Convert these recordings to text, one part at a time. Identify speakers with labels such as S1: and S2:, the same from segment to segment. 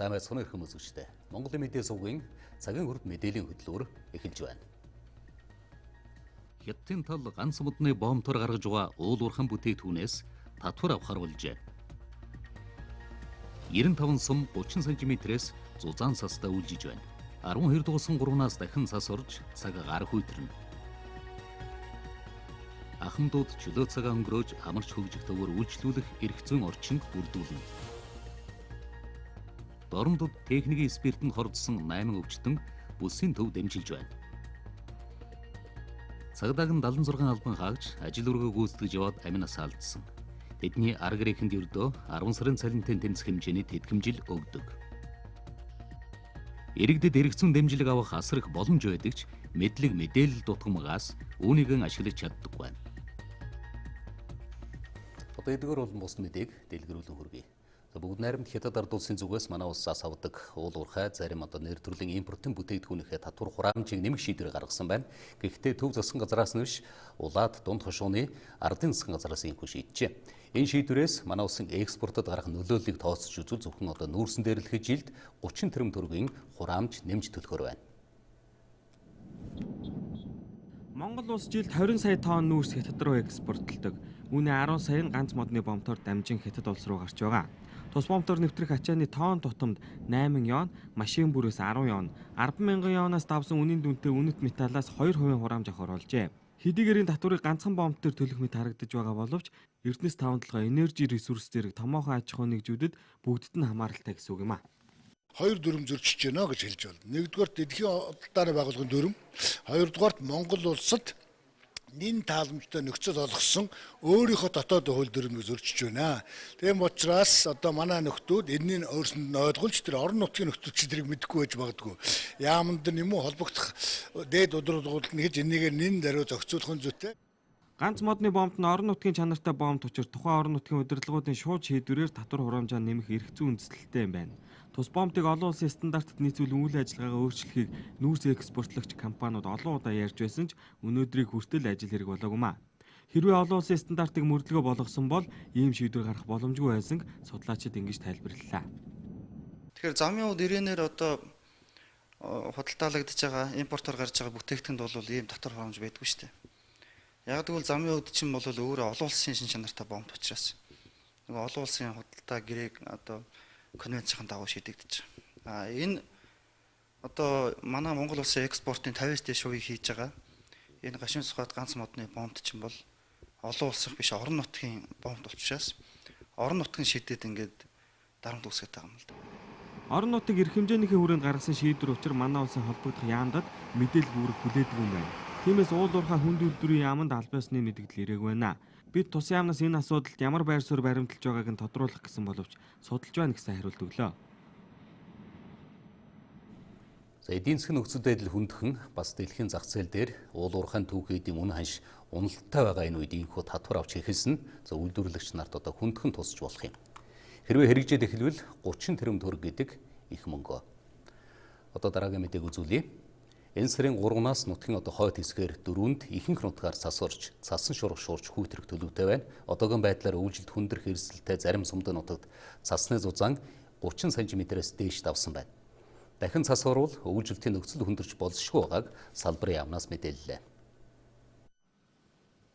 S1: Сайн байцгаана өрхөн үзэгчдээ. Монголын мэдээ сувгийн цагийн хүрд мэдээллийн хөтөлбөр эхэлж байна. Хятадын тал ганц модны бомбтор гаргаж байгаа уул уурхайн бүтээгдэхүүнээс татвар авахар болжээ. 95 сум 30 см-ээс зузаан састай үлжиж байна. 12 дугаар сан 3-аас дахин цас орж цаг гар хүйтэрнэ. Ахмадууд чөлөө цагаа өнгөрөөж амарч хөгжихтэйгээр үйлчлүүлэх эрх зүйн орчинд бүрдүүлнэ. Дорнодод техникийн спиртэнд хордсон 8 өвчтөн бүсийн төв дэмжиж байна. Цагдаагийн 76 албан хаагч ажил үргээ гүйцэтгэж яваад аминаас алдсан. Тэдний арга эхэнд ердөө 10 сарын цалинтай тэнцэх хэмжээний тэтгэмжил өгдөг. Иргэдэд эрх зүйн дэмжлэг авах асар их боломж байдаг ч мэдлэг мэдээлэл дутгамгаас үүнийг ашиглаж чаддаг байна. Одоо эдгээр бол бус мэдээг дэлгэрүүлэн хүргэе. Бүгд найрамд Хятад ард улсын зүгээс манай улсаас авдаг уул уурхай зарим нэр төрлийн импортын бүтээгдэхүүнийхээ татвар хураамжийг нэмэх шийдвэр гаргасан байна. Гэхдээ төв засгийн газраас нь биш, улаад дунд хошууны ардын засгийн газраас ийхүү шийджээ. Энэ шийдвэрээс манай улсын экспортод гарах нөлөөллийг тооцож үзвэл зөвхөн нүүрсэн дээрлэхэд жилд 30 тэрбум төгрөгийн хураамж нэмж төлөхөр байна.
S2: Монгол улс жилд 20 сая тонн нүүрс Хятад руу экспортлдог. Үүний 10 сая нь ганц модны бомбтоор дамжин Хятад улс руу гарч байгаа. Тус бомбтоор нэвтрэх ачааны тонн тутамд 8 йон, машин бүрээс 10 йон, 10,000 йонаас давсан үнийн дүнтэй үнэт металлаас 2% хураамж авах оруулжээ. Хэдийгээрийн татварыг ганцхан бомбтоор төлөх мэт харагдаж байгаа боловч Эрдэнэс тавталгаа энержи ресурс зэрэг томоохон аж ахуй нэгжүүдэд бүгдд нь хамааралтай гэсэн үг юм а.
S3: 2 дүрм зөрчиж гэнэ гэж хэлж байна. Нэгдүгээр эдхийн алдааны байгууллагын дүрм, хоёрдугаар Монгол улсад нэн тааламжтай нөхцөл олгосон өөрийнхөө дотоод хууль дүрмийг зөрчиж байна. Тийм учраас одоо манай нөхдүүд энэний өөрсөнд нь ойлгуулж тэр орон нутгийн нөхдүүд тэрийг мэдэхгүй байж магадгүй. Яамд нь юм уу холбогдох дээд удирдлагууд нь гэж энийг нэн даруй зохицуулах нь зүйтэй.
S2: Ганц модны бомбт нь орон нутгийн чанартай бомб учир тухайн орон нутгийн удирдлагуудын шууд шийдвэрээр татвар хураамжаа нэмэх эрх зүйн үндэслэлтэй юм байна. Тус бомбыг олон улсын стандартад нийцүүлэн үйл ажиллагаагаа өөрчлөхийг нүүрс экспортлагч компаниуд олон удаа ярьж байсан ч өнөөдрийг хүртэл ажил хэрэг болоогүй маа. Хэрвээ олон улсын стандартыг мөрдлөгөө болгосон бол ийм шийдвэр гарах боломжгүй байсан судлаачид ингэж тайлбарлалаа.
S4: Тэгэхээр замын үд ирээнээр одоо худалдаалагдж байгаа импортоор гарч байгаа бүтээгдэхүүнд бол ийм татвар хураамж байдгүй шүү дээ. Яг тэгвэл замын үд чинь бол өөрөө олон улсын шин чанартай бомб учраас нөгөө олон улсын худалдаа гэрээг одоо конвенцийн дагуу шийдэгдэж байгаа. Энэ одоо манай Монгол улсын экспортын 50-аас дээш хувийг хийж байгаа. Энэ гашуун сухад ганц модны бомбт чинь бол олон улсах биш орон нутгийн бомб учраас орон нутгийн шийдэд ингээд дарамт үүсгэж байгаа юм л да.
S2: Орон нутгийн эрх хэмжээнийхээ хүрээнд гаргасан шийдвэр учир манай улсын холбогдох яамдад мэдээлэл бүрэг хүлээдэг юм байна. Тиймээс уул уурхай хүнд үйлдвэрийн яамд албаасны мэдээлэл ирээг байна. Бид тус яамнаас энэ асуудалд ямар байр суурь баримталж байгааг нь тодруулах гэсэн боловч судалж байна гэсэн хариулт өглөө.
S1: Эдийн засгийн нөхцөл байдал хүндхэн бас дэлхийн зах зээл дээр уул уурхайн түүхийдийн үн ханш уналттай байгаа энэ үед инхүү татвар авч эхэлсэн үйлдвэрлэгч нарт одоо хүндхэн тусч болох юм. Хэрвээ хэрэгжээд эхэлвэл 30 тэрбум төгрөг гэдэг их мөнгө. Одоо дараагийн мэдээг үзүүлье. Энэ сарын 3-наас нутгийн хойд хэсгээр 4-нд ихэнх нутгаар цас орж, цасан шуурга шуурч хүйтэрх төлөвтэй байна. Одоогийн байдлаар өвжилт хүндрэх эрсдэлтэй зарим сумдын нутагт цасны зузаан 30 см-ээс дээш давсан байна. Дахин цас орвол өвжилтийн нөхцөл хүндэрч болзошгүй байгааг салбарын яамнаас мэдээллээ.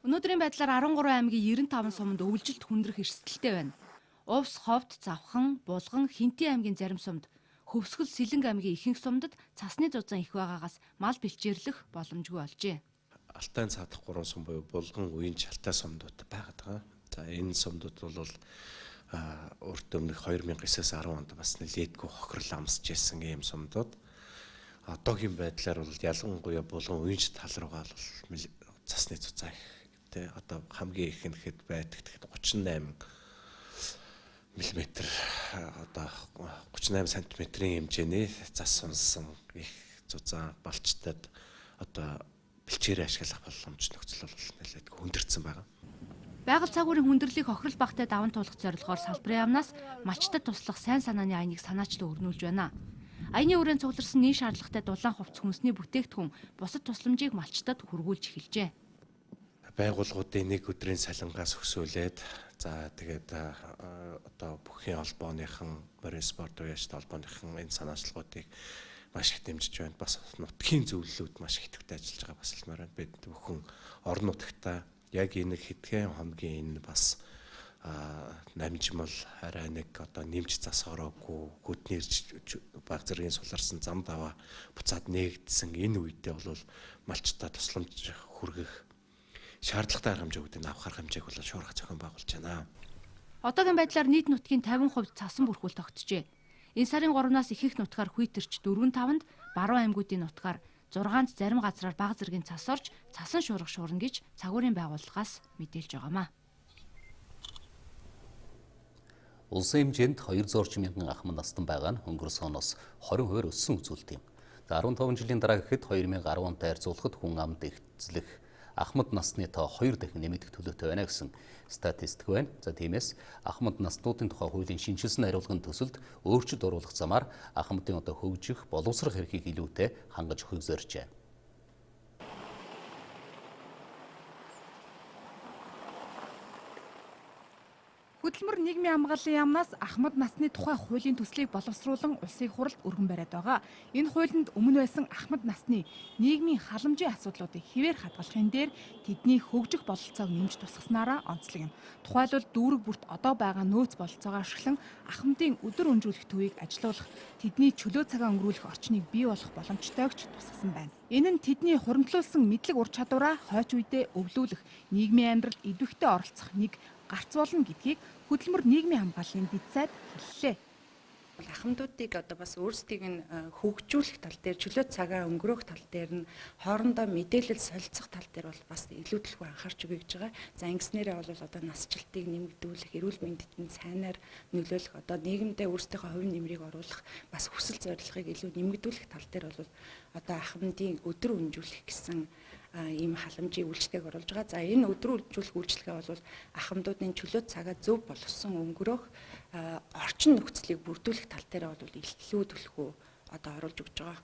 S5: Өнөөдрийн байдлаар 13 аймгийн 95 сумд өвжилт хүндрэх эрсдэлтэй байна. Увс, Ховд, Завхан, Булган, Хинтээ аймгийн зарим сумд, Хөвсгөл, Сэлэнг аймгийн ихэнх сумдад цасны зузаан их байгаагаас мал бэлчээрлэх боломжгүй болжээ.
S6: Алтай цаадах 3 сум буюу Булган, Уянж, Алтай сумдууд байгаад байгаа. За энэ сумдууд бол урд өмнөх 2009-аас 10 онд бас нэлээдгүй хохирол амсж байсан ийм сумдууд. Одоогийн байдлаар бол ялангуяа Булган, Уянж тал руугаа бол цасны зузаан ихтэй. Одоо хамгийн их нэхэд байдаг 38 мм одоо 38 см-ийн хэмжээний цас сунсан их зузаан балчтад одоо бэлчээр ашиглах боломж нөхцөл бол нэлээд хүндэрсэн байгаа.
S5: Байгаль цагуурын хүндрэлийг хохирол багтай даван туулах зорилгоор салбарын яамнаас мачтад туслах сайн санааны аяныг санаачлан өрнүүлж байна. Аяны өрөөнд цугларсан нийт шаардлагатай дулаан хувцс хүнсний бүтээгдэхүүн бусад тусламжийг малчтад хүргүүлж эхэлжээ.
S6: Байгууллагуудын нэг өдрийн салангаас өсөөлээд За тэгээд одоо бүхэн холбооныхан, морин спорт уяжт холбооныхан энэ санаачлагуудыг маш их дэмжиж байна. Бас нутгийн зөвлөлүүд маш их төвтэй ажиллаж байгаа бас хэлмээр байна. Бид бүхэн орон нутгатаа яг энэ хэдхэн хоногийн энэ бас намжмал арай нэг одоо нэмж засгараагүй хөдний баг зэргийн суларсан зам даваа буцаад нээгдсэн энэ үедээ бол малчтаа тусламж хүргэх шаардлагатай арга хэмжээгүүдийг авах арга хэмжээг бол шуурга зохион байгуулж байна.
S5: Одоогийн байдлаар нийт нутгийн 50% цасан бүрхүүл тогтжээ. Энэ сарын 3-наас ихэнх нутгаар хүйтэрч 4-5-нд, баруун аймагуудын нутгаар 6-нд зарим газраар бага зэргийн цас орж цасан шуурга шуурна гэж цагуурийн байгууллагаас мэдээлж байгаамаа.
S1: Улсын хэмжээнд 200 мянган ахмад настан байгаа нь өнгөрсөн оноос 20% өссөн үзүүлэлт юм. 15 жилийн дараа гэхэд 2010 онтой харьцуулахад хүн амд эцлэх ахмад насны тоо 2 дахин нэмэгдэх төлөвтэй байна гэсэн статистик байна. За тиймээс ахмад наснуудын тухай хуулийн шинжилсэн хариулгын төсөлд өөрчлөлт оруулах замаар ахмадын одоо хөгжих, боловсрох эрхийг илүүтэй хангаж өгөхийг зорьжээ.
S7: Хөдөлмөр нийгмийн хамгааллын яамнаас ахмад насны тухай хуулийн төслийг боловсруулан улсын хурлд өргөн бариад байгаа. Энэ хуулинд өмнө байсан ахмад насны нийгмийн халамжийн асуудлуудыг хэвээр хадгалахын дээр тэдний хөгжих бололцоог нэмж тусгаснараа онцлог юм. Тухайлбал дүүрэг бүрт одоо байгаа нөөц бололцоогоо ашиглан ахмадын өдөр өнжүүлэх төвийг ажилуулах, тэдний чөлөө цагаа өнгөрүүлэх орчныг бий болох боломжтойг ч тусгасан байна. Энэ нь тэдний хуримтлуулсан мэдлэг ур чадвараа хойч үедээ өвлүүлэх, нийгмийн амьдралд идэвхтэй оролцох нэг гарц болно гэдгийг хөдөлмөр нийгмийн хамгааллын дэд сайд хэллээ.
S8: Ахмадуудыг одоо бас өөрсдийг нь хөгжүүлэх тал дээр, чөлөө цагаа өнгөрөөх тал дээр нь хоорондоо мэдээлэл солилцох тал дээр бол бас илүү төлөв анхаарч өгье гэж байгаа. За ингэснээрээ бол одоо насжилтыг нэмэгдүүлэх, эрүүл мэндэд сайнаар нөлөөлөх, одоо нийгэмдээ өөрсдийнхөө хувийн нэмрийг оруулах, бас хүсэл зорилгыг илүү нэмэгдүүлэх тал дээр бол одоо ахмадын өдөр өнжүүлэх гэсэн ийм халамжийн үйлчлэгийг оруулж байгаа. За энэ өдөр үйлчлүүлэх үйлчлэгээ бол ахмадуудын чөлөө цагаа зөв болгосон өнгөрөх орчин нөхцөлийг бүрдүүлэх тал дээр бол илүү төлхөө одоо оруулж өгч байгаа.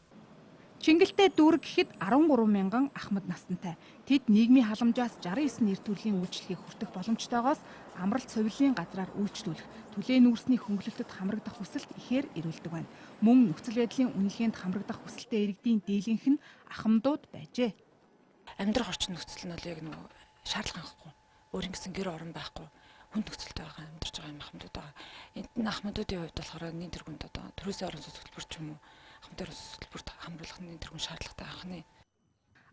S7: Чингэлтэй дүүрэг гэхэд 13 мянган ахмад настантай. Тэд нийгмийн халамжаас 69 нэр төрлийн үйлчлэгийг хүртэх боломжтойгоос амралт совилын газраар үйлчлүүлэх, түлээн нүүрсний хөнгөлөлтөд хамрагдах хүсэлт ихээр ирүүлдэг байна. Мөн нөхцөл байдлын үнэлгээнд хамрагдах хүсэлтэд иргэдийн дийлэнх нь ахмадууд байжээ.
S9: Амьдрах орчин нөхцөл нь бол яг нэг шаардлага байхгүй. Өөрийн гэсэн гэр орон байхгүй. Хүнд нөхцөлтэй байгаа амьдарч байгаа юм ахмадууд байгаа. Энд нь ахмадуудын хувьд болохоор нийт тэргуунд одоо төрөөсөө орон зай хөтөлбөр ч юм уу ахмадын орон зай хөтөлбөрт хамруулах нь нийт тэргуун шаардлагатай байна.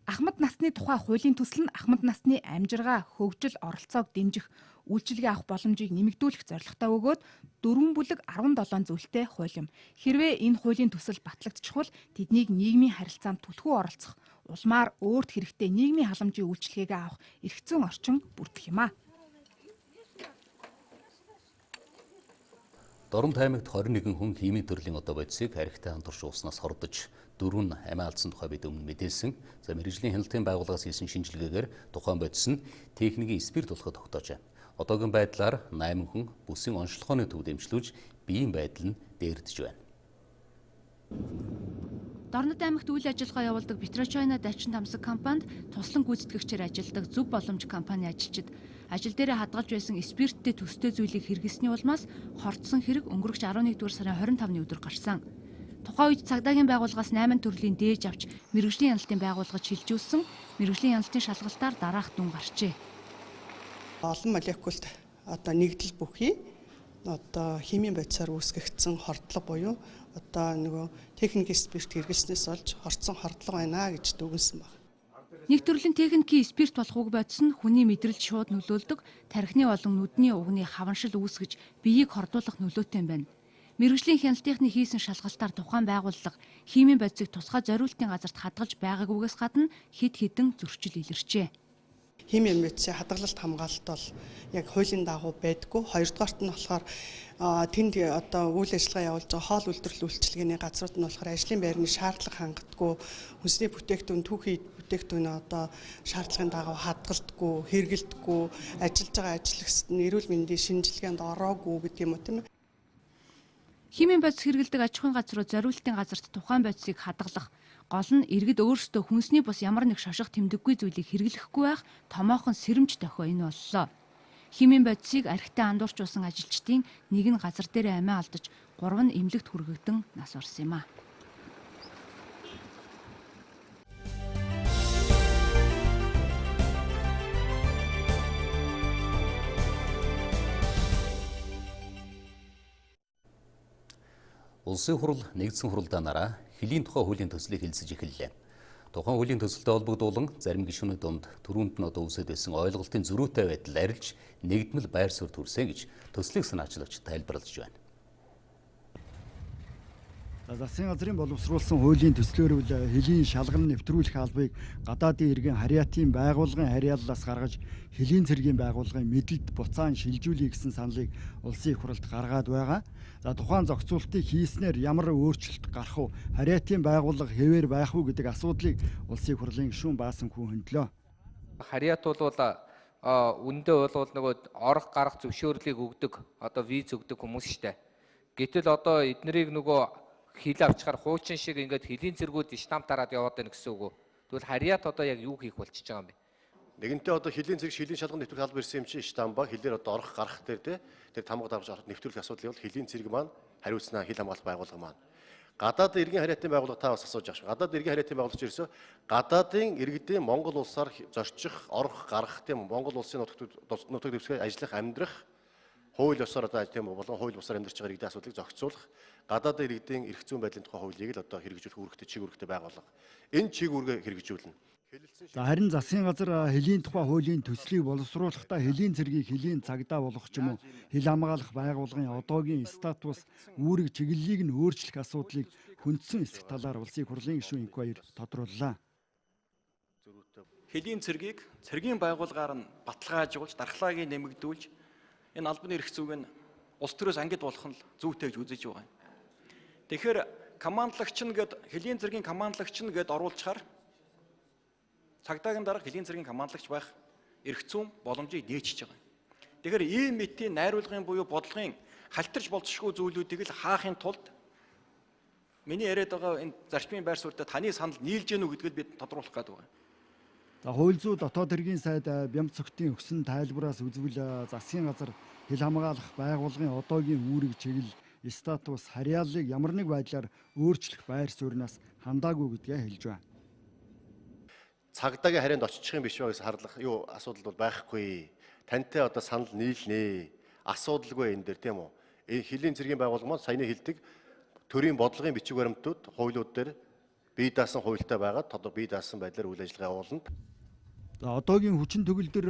S7: Ахмад насны тухай хуулийн төсөл нь ахмад насны амжиргаа, хөгжил, оролцоог дэмжих, үйлчилгээ авах боломжийг нэмэгдүүлэх зорилготой өгөөд 4 бүлэг 17 зөвлөлтэй хууль юм. Хэрвээ энэ хуулийн төсөл батлагдчихвал тэднийг нийгмийн харилцаанд түлхүү оролцох, улмаар өөрт хэрэгтэй нийгмийн халамжийн үйлчилгээгээ авах эрх зүйн орчин бүрдэх юм а.
S1: Дорн таймагт 21 хүн химийн төрлийн одоо бодисыг архитай хамтарч ууснаас хордож 4 нь амиа алдсан тухай бид өмнө мэдээлсэн. За мэргэжлийн хяналтын байгууллагаас хийсэн шинжилгээгээр тухайн бодис нь техникийн спирт болоход тогтоожээ. Одоогийн байдлаар 8 хүн бүсийн онцлогооны төв дэмжлүүлж биеийн байдал нь дээрдэж байна.
S5: Дорнод аймагт үйл ажиллагаа явуулдаг Петрочайна Дачин тамсаг компанид туслан гүйцэтгэгчээр ажилладаг Зөв боломж компани ажилчид ажил дээрээ хадгалж байсан спирттэй төстэй зүйлийг хэрэглэсний улмаас хордсон хэрэг өнгөрөх 11-р сарын 25-ны өдөр гарсан. Тухайн үед цагдаагийн байгууллагаас 8 төрлийн дээж авч мэргэжлийн хяналтын байгууллагад шилжүүлсэн. Мэргэжлийн хяналтын шалгалтаар дараах дүн гарчээ.
S10: Олон молекулд одоо нэгдэл бүхий одоо химийн бодисоор үүсгэгдсэн хордлого буюу одоо нөгөө техникийн спирт хэрэглэснээс олж хорцсон хордлого байна гэж дүгнсэн байна.
S5: Нэг төрлийн техникийн спирт болох уг бодис нь хүний мэдрэлд шууд нөлөөлдөг, тархины болон нүдний угны хаваншил үүсгэж биеийг хордуулах нөлөөтэй байна. Мэргэжлийн хяналтынхны хийсэн шалгалтаар тухайн байгууллага химийн бодисыг тусгай зориултын газарт хадгалж байгаагүйгээс гадна хэд хэдэн зөрчил илэрчээ.
S10: Химийн бодисын хадгалалт хамгаалалт бол яг хуулийн дагуу байдгүй. Хоёрдугаарт нь болохоор тэнд одоо үйл ажиллагаа явуулж байгаа хоол үйлдвэрлэл үйлчилгээний газрууд нь болохоор ажлын байрны шаардлага хангадаггүй, хүнсний бүтээгдэхүүн, түүхий бүтээгдэхүүн одоо шаардлагын дагуу хадгалдаггүй, хэрэгэлдэггүй, ажиллаж байгаа ажлагчид нь эрүүл мэндийн шинжилгээнд ороогүй гэдэг юм уу тийм ээ.
S5: Химийн бодис хэрэгэлдэг аж ахуйн газрууд зориултын газарт тухайн бодисыг хадгалах, гол нь иргэд өөрсдөө хүнсний бус ямар нэг шоших тэмдэггүй зүйлийг хэрэглэхгүй байх томоохон сэрэмж дохио энэ боллоо. Химийн бодисыг архитаа андуурчулсан ажилчдын нэг нь газар дээр амиа алдаж, 3 нь эмнэлэгт хүргэгдэн нас барсан юм а.
S1: Улсын хурал нэгдсэн хуралдаанаараа хөлийн тухай хуулийн төслийг хэлэлцэж эхэллээ. Тухайн хуулийн төсөлтэй холбогдуулан зарим гишүүнүүд донд түрүүнд нь үсэд байсан ойлголтын зөрүүтэй байдал арилж нэгдмэл байр суурь төрсөн гэж төслийг санаачлагч тайлбарлаж байна.
S11: Засгийн газрын боловсруулсан хуулийн төслөөр хөлийн шалган нэвтрүүлэх албыг гадаадын иргэн харьяатын байгууллагын харьяаллаас гаргаж хөлийн цэргийн байгууллагын мэдэлд буцаан шилжүүлэх гэсэн саналыг улсын их хурлд гаргаад байгаа. За тухайн зохицуултыг хийснээр ямар өөрчлөлт гарах вэ? Харьяатын байгууллага хэвээр байх уу гэдэг асуудлыг улсын их хурлын гишүүн Баасан хүн хөндлөө.
S12: Харьяат бол үндэ бол нөгөө орох гарах зөвшөөрлийг өгдөг виз өгдөг хүмүүс штэ. Гэтэл эднэрийг нөгөө хил авчгаар хуучин шиг ингээд хөлийн цэргүүд штамптараад яваад байна гэсэн үг үү? Тэгвэл харьяат яг юу хийх болчихж байгаа юм бэ?
S13: Нэгэнтээ хөлийн цэрэг хөлийн шалган нэвтрүүлэх алба ирсэн юм чи штамп ба хилээр орох гарах дээр тэр тамга давж орох нэвтрүүлэх асуудлыг бол хөлийн цэрэг маань хариуцнаа хил хамгаалах байгууллага маань. Гадаад иргэн харьяатын байгууллага та бас асууж байгаа шүү. Гадаад иргэн харьяатын байгууллагч ерөөсөө гадаадын иргэдийн Монгол улсаар зорчих, орох, гарах тийм Монгол улсын нутаг дэвсгэр ажиллах, амьдрах хууль ёсоор тийм болон хууль бусаар амьдарч байгаа иргэдийн асуудлыг зохицуулах, гадаадын иргэдийн эрх зүйн байдлын тухай хуулийг л хэрэгжүүлэх үүрэгтэй чиг үүрэгтэй байгууллага. Энэ чиг үүргээ хэрэгжүүлнэ.
S11: Харин засгийн газар хөлийн тухай хуулийн төслийг боловсруулахдаа хөлийн цэргийг хөлийн цагдаа болгох ч юм уу хил хамгаалах байгууллагын одоогийн статус үүрэг чиглэлийг нь өөрчлөх асуудлыг хүндсэн эсэх талаар улсын их хурлын гишүүн Инх Баяр тодрууллаа.
S14: Хөлийн цэргийг цэргийн байгууллагаар нь баталгаажуулж, дархлааг нэмэгдүүлж энэ албаны эрх зүйг нь улс төрөөс ангид болох нь зүйтэй гэж үзэж байгаа юм. Тэгэхээр командлагч нь хөлийн цэргийн командлагч нь оруулчихаар цагдаагийн дарга хөлийн цэргийн командлагч байх эрх зүйн боломжийг нээчихэж байгаа юм. Тэгэхээр ийм мэтийн найруулгын буюу бодлогын халтарч болцсошгүй зүйлүүдийг л хаахын тулд миний яриад байгаа энэ зарчмын байр суурьтай таны санал нийлж гэнэ үү гэдгийг бид тодруулах гэдэг байна.
S11: За хууль зүйн дотоод хэргийн сайд Бямц цогтын өгсөн тайлбараас үзвэл засгийн газар хил хамгаалах байгууллагын одоогийн үүрэг чиглэл статус харьяаллыг ямар нэг байдлаар өөрчлөх байр суурьнаас хандаагүй гэдгээ хэлж байна.
S13: Цагдаагийн харьяанд очих юм биш ба гэсэн харлах асуудал бол байхгүй. Тантай санал нийлнэ. Асуудалгүй энэ дээр тийм үү? Энэ хөлийн цэргийн байгууллага маань саяны хэлдэг төрийн бодлогын бичиг баримтууд хуулиуд дээр бие даасан хуультай байгаад бие даасан байдлаар үйл ажиллагаа явуулна.
S11: За одоогийн хүчин төгөлдөр